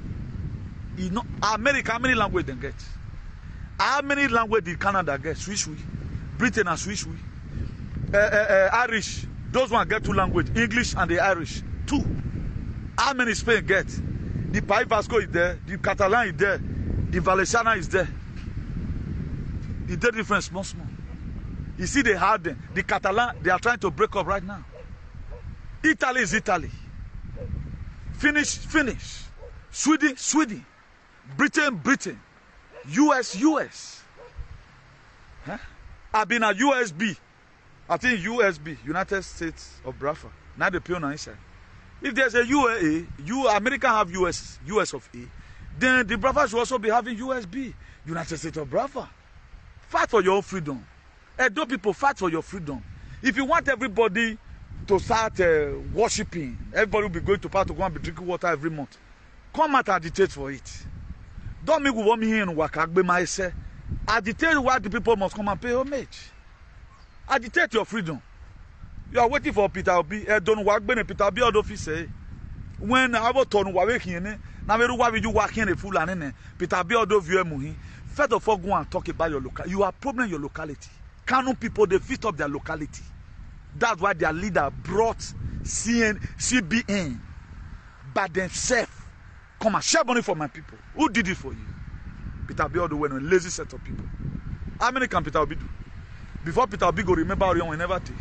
[SPEAKER 1] America, how many languages they get? How many languages did Canada get? Swiss, Britain and Swiss, Irish. Those ones get 2 languages, English and the Irish. 2. How many Spain get? The País Vasco is there, the Catalan is there, the Valenciana is there. The difference small. You see they had them. The Catalan, they are trying to break up right now. Italy is Italy. Finnish. Sweden. Britain. US. Huh? I've been at USB. I think USB, United States of Bradford. Now the pion inside. If there's a UAE, America have US of A, then the Bradford should also be having USB, United States of Bradford. Fight for your own freedom. Edo people, fight for your freedom. If you want everybody to start worshipping, everybody will be going to park to go and be drinking water every month. Come out and agitate for it. Don't make me here in Wakagbe myself. Agitate why the people must come and pay homage. Agitate your freedom. You are waiting for Peter Obi. Don't work when Peter Obi office say. When I was told why here, now why will you work in a full and Peter Obi view muhi. First of all, go and talk about your local. You are problem your locality. Kano people they fit up their locality. That's why their leader brought CBN by themselves. Come and share money for my people. Who did it for you? Peter Obi went a lazy set of people. How many can Peter Obi do? Before Peter Obi go remember Orion will never take.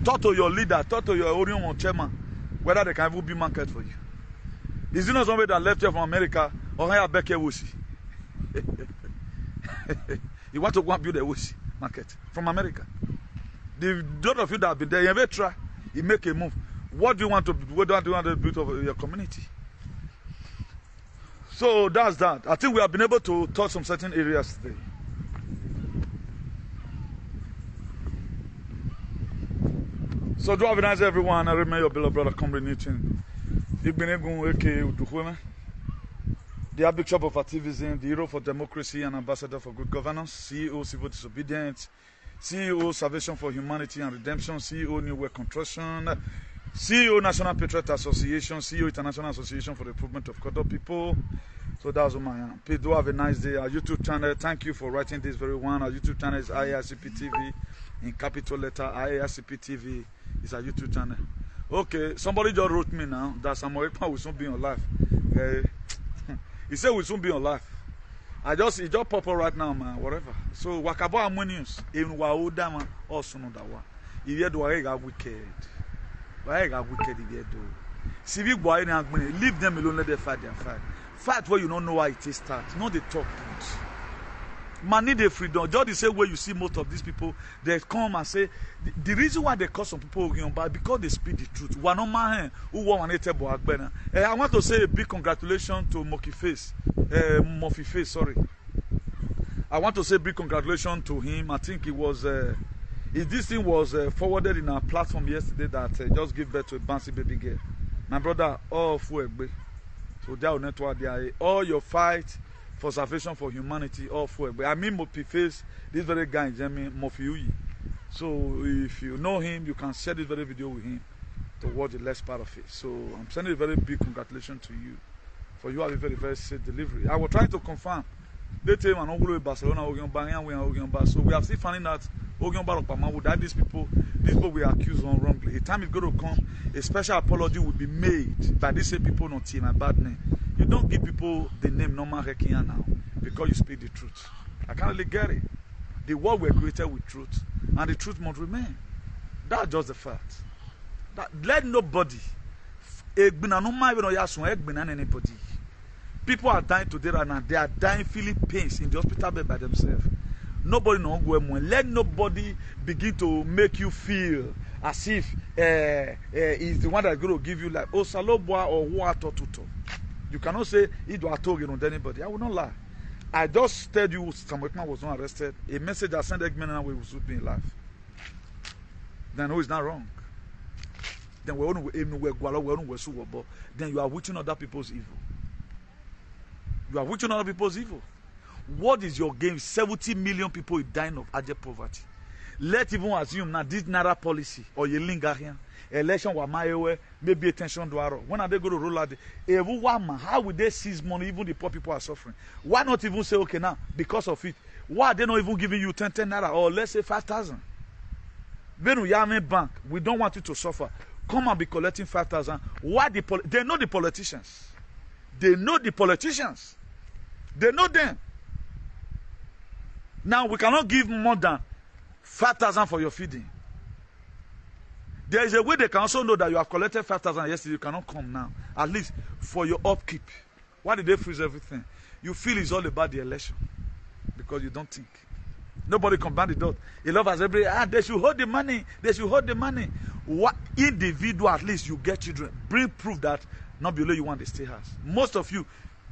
[SPEAKER 1] Talk to your leader, talk to your Orion chairman, whether they can even be market for you. Is it not somebody that left here from America or here back here Wusi? You want to go and build a Wusi market from America? The lot of you that have been there, you ever try, you make a move. What do you want to build of your community? So that's that. I think we have been able to touch some certain areas today. So do have a nice everyone. I remember your beloved brother Comrade Newton. The Bishop of Activism, the hero for democracy and ambassador for good governance, CEO Civil Disobedience, CEO Salvation for Humanity and Redemption, CEO New World Construction, CEO National Patriot Association, CEO International Association for the Improvement of Colored People, So that's what I am. Please do have a nice day. Our YouTube channel, thank you for writing this very one. Our YouTube channel is IARCP TV in capital letter. IARCP TV is our YouTube channel. Okay, somebody just wrote me now that Samuel Ekpa will soon be on live. He said we'll soon be on live. It just pop up right now, man. Whatever. So wakabo amonius in waoda man also no dawa. If you do a wicked, why wicked if you do? Civic boy and leave them alone. Let them fight their fight. Fight where you don't know why it is start. Not the talk good. Man need a freedom. Just the same way you see most of these people, they come and say the reason why they call some people but because they speak the truth. One on my hand who want to I want to say a big congratulations to Mofi Face, sorry. I want to say big congratulations to him. I think it was this thing was forwarded in our platform yesterday that just gave birth to a bouncy baby girl. My brother, all Fuegbe. So they are network there. All your fight for salvation for humanity, all Fuegbe. I mean Mofi Face, this very guy, Jamie Mofi. So if you know him, you can share this very video with him to watch the last part of it. So I'm sending a very big congratulations to you. For you have a very, very safe delivery. I was trying to confirm. They tell me I'm going to Barcelona, so we have still finding out that these people we are accused on wrongly. A time is going to come, a special apology will be made by these same people, not team, my bad name. You don't give people the name normal Rekia now because you speak the truth. I can't really get it. The world were created with truth, and the truth must remain. That's just the fact. That let nobody anybody. People are dying today right now. They are dying feeling pains in the hospital bed by themselves. Nobody knows where more. Let nobody begin to make you feel as if he's the one that's going to give you like Osalobwa or Watotuto. You cannot say it was talking on anybody. I will not lie. I just told you Samuel Ekpa was not arrested. A message I sent Ekman and we will be in life. Then who is not wrong? Then then you are witching other people's evil. You are witching other people's evil. What is your game? 70 million people dying of abject poverty. Let's even assume now this Naira policy or your linger election wa mayewe maybe attention duaro. When are they going to roll out? How will they seize money? Even the poor people are suffering. Why not even say okay now because of it? Why are they not even giving you 10 Naira or let's say 5,000? When we are in bank, we don't want you to suffer. Come and be collecting 5,000. Why they know the politicians? They know the politicians. They know them. Now we cannot give more than 5,000 for your feeding. There is a way they can also know that you have collected 5,000 yesterday. You cannot come now. At least for your upkeep. Why did they freeze everything? You feel it's all about the election because you don't think. Nobody combined the dot. A lot of us they should hold the money. They should hold the money. What individual at least you get children? Bring proof that not below you want the state house. Most of you,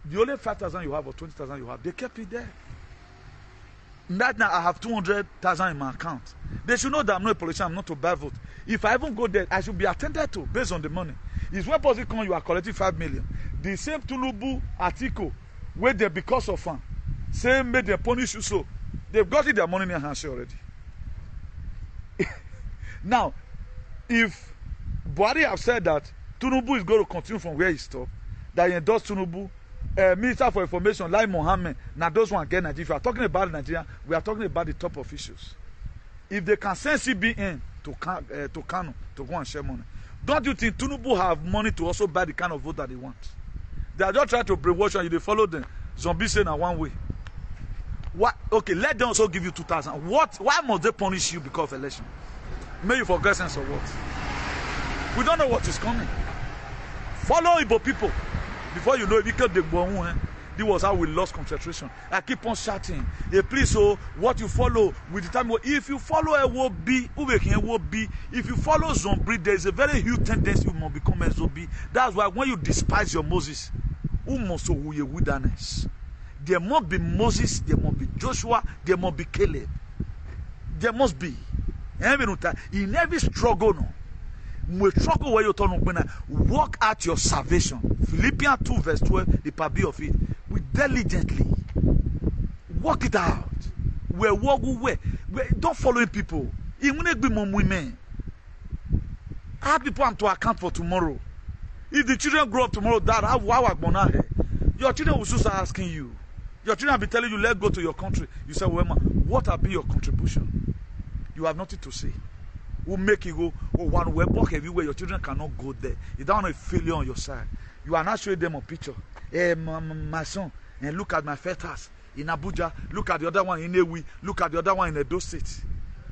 [SPEAKER 1] the only 5,000 you have or 20,000 you have, they kept it there. Right now I have 200,000 in my account. They should know that I'm not a politician, I'm not to buy vote. If I even go there, I should be attended to based on the money. It's when possible come you are collecting 5 million. The same Tunubu article where they because of fun, same made them punish you so. They've got their money in their hands already. Now, if Buhari have said that Tunubu is going to continue from where he stopped, that he endorsed Tunubu, Minister for Information, Lai Mohammed, now those one get Nigeria. If you are talking about Nigeria, we are talking about the top officials. If they can send CBN to Kano to go and share money, don't you think Tunubu have money to also buy the kind of vote that they want? They are just trying to brainwash you. They follow them. Zombies say now one way. What? Okay, let them also give you 2,000. What? Why must they punish you because of election? May you forget sense or what? We don't know what is coming. Follow Igbo people. Before you know it, this was how we lost concentration. I keep on shouting. Hey, please, so what you follow with the time. If you follow a Wobi, if you follow Zombie, there is a very huge tendency you must become a zombie. That's why when you despise your Moses, who must your wilderness? There must be Moses, there must be Joshua, there must be Caleb. There must be. In every struggle, no. We struggle where you turn work out your salvation. Philippians 2 verse 12, the part B of it. We diligently work it out. We walk away. Don't follow people. It won't be more women. How people have to account for tomorrow. If the children grow up tomorrow, that how I gonna Your children will soon start asking you. Your children will be telling you, let's go to your country. You say, well, man, what have been your contribution? You have nothing to say. Who make you go, oh, one way, walk everywhere. Your children cannot go there. You don't want a failure on your side. You are not showing them a picture. Hey, my son, and look at my first house in Abuja. Look at the other one in Ewi. Look at the other one in Edo State.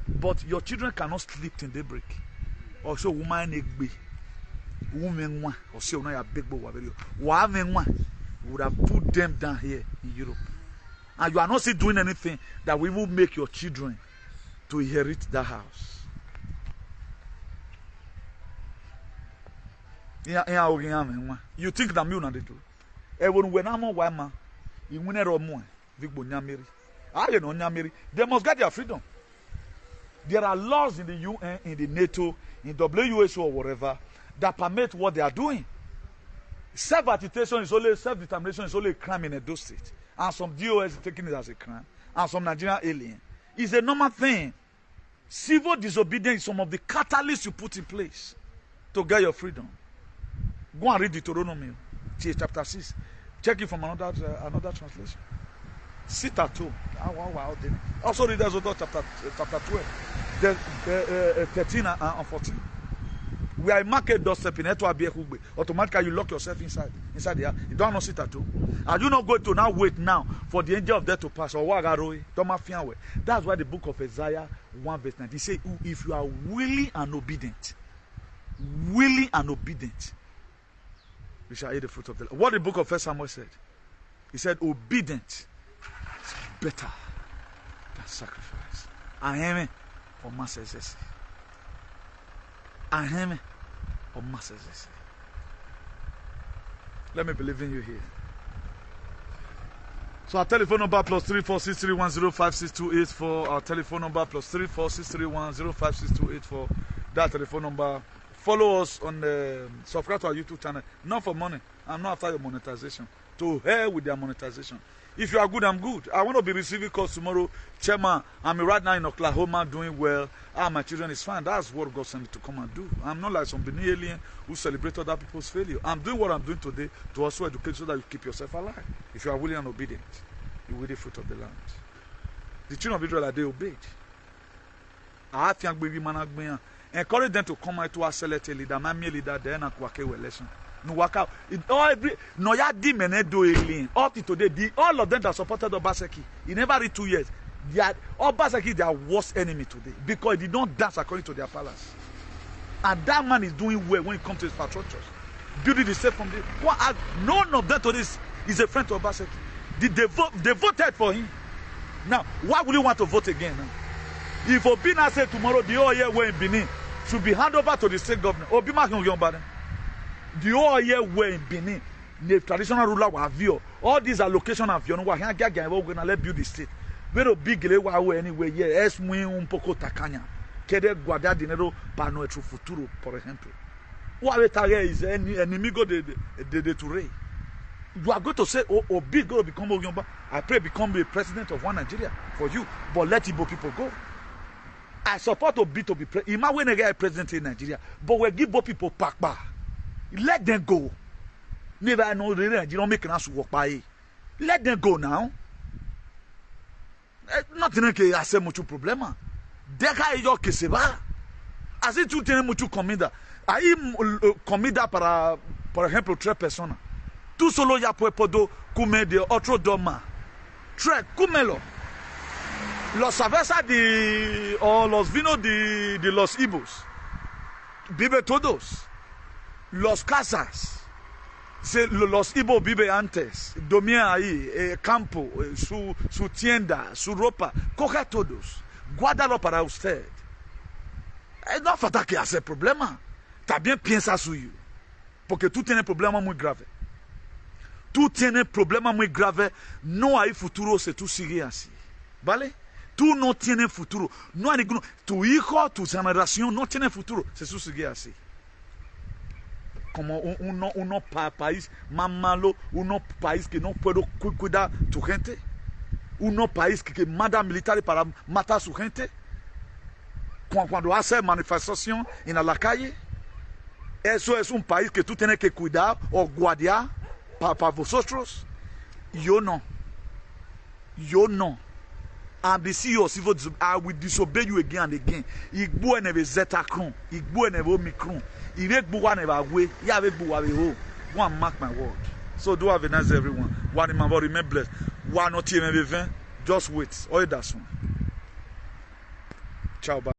[SPEAKER 1] But your children cannot sleep till daybreak. Also, woman egbe, woman one, or say no ya big boy one would have put them down here in Europe. And you are not still doing anything that will make your children to inherit that house. You think that me not do? Even when I'm on Wama, you win a more. They must get their freedom. There are laws in the UN, in the NATO, in WHO or whatever that permit what they are doing. Self-determination is only a crime in Edo State, and some DOS taking it as a crime, and some Nigerian alien. It's a normal thing. Civil disobedience is some of the catalysts you put in place to get your freedom. Go and read Deuteronomy, chapter 6. Check it from another translation. Sit at home. Also read Exodus chapter 12, 13 and 14. We are a market doorstep in Eto. Automatically you lock yourself inside there. You don't sit at home. Are you not going to now wait now for the angel of death to pass? Or that's why the book of Isaiah 1 verse 9. He says, if you are willing and obedient, we shall eat the fruit of the land. What the book of 1 Samuel said. He said, obedient is better than sacrifice. Amen. For masses. Amen. For masses. Let me believe in you here. So our telephone number plus 34631056284. Our telephone number plus 34631056284. That telephone number. Follow us on the subscribe to our YouTube channel. Not for money. I'm not after your monetization. To hell with their monetization. If you are good, I'm good. I want to be receiving calls tomorrow. Chairman, I'm right now in Oklahoma doing well. My children is fine. That's what God sent me to come and do. I'm not like some Benin alien who celebrate other people's failure. I'm doing what I'm doing today to also educate so that you keep yourself alive. If you are willing and obedient, you will eat the fruit of the land. The children of Israel, they obeyed. Encourage them to come out to select a leader, my leader, then and work election. No work out. No ya di menedo alien. Up to today, all of them that supported Obaseki, he never read 2 years. Obaseki is their worst enemy today because he did not dance according to their palace. And that man is doing well when it comes to his patriotism. Building the safe from the none of them today is a friend to Obaseki. They voted for him. Now, why would you want to vote again? Now? If Obina said tomorrow the whole year we're in Benin should be handed over to the state government, Obima can go back. The whole year we're in Benin, the traditional ruler will have you. All these allocation of you know we're going to let build the state. Pero big lewa anyway, yes, un poco tacaña. Querer guardar dinero para nuestro futuro, por ejemplo. What is enemigo de Touré. You are going to say, oh, big going to become Ogyomba. I pray become the president of one Nigeria for you, but let Igbo people go. I support Obi to be president. Imagine when I get a president in Nigeria, but we give both people pakba. Let them go. Never know the Nigerian making us work by. Let them go now. Nothing que hacer mucho problema. Deja ellos que se va. Así tú tienes mucho comida. Ahí comida para, por ejemplo, 3 personas. Tú solo ya puedes comer de otro doma. 3, cómelo. Los cervezas o los vinos de los Ibos. Vive todos. Los casas. Los Ibos viven antes. Dormían ahí. Campo. Su tienda. Su ropa. Coge todos. Guárdalo para usted. No falta que hacer problema. También piensa suyo. Porque tú tienes problema muy grave. Tú tienes problema muy grave. No hay futuro si tú sigues así. ¿Vale? Tú no tienes futuro. No hay ninguno. Tu hijo, tu generación no tiene futuro si tú sigues así. Como uno país más malo, uno país que no puede cuidar tu gente, uno país que manda militares para matar a su gente, cuando hace manifestación en la calle, eso es un país que tú tienes que cuidar o guardar para vosotros. You know. I'm the CEO of civil disobedience. I will disobey you again and again. Igbo never zeta kron. Igbo never mikron. Igbo one never way. Yeah, Igbo ho. One mark my word. So do have a nice everyone. One in my body, remain blessed. One not here, just wait. All that's one. Ciao. Bye.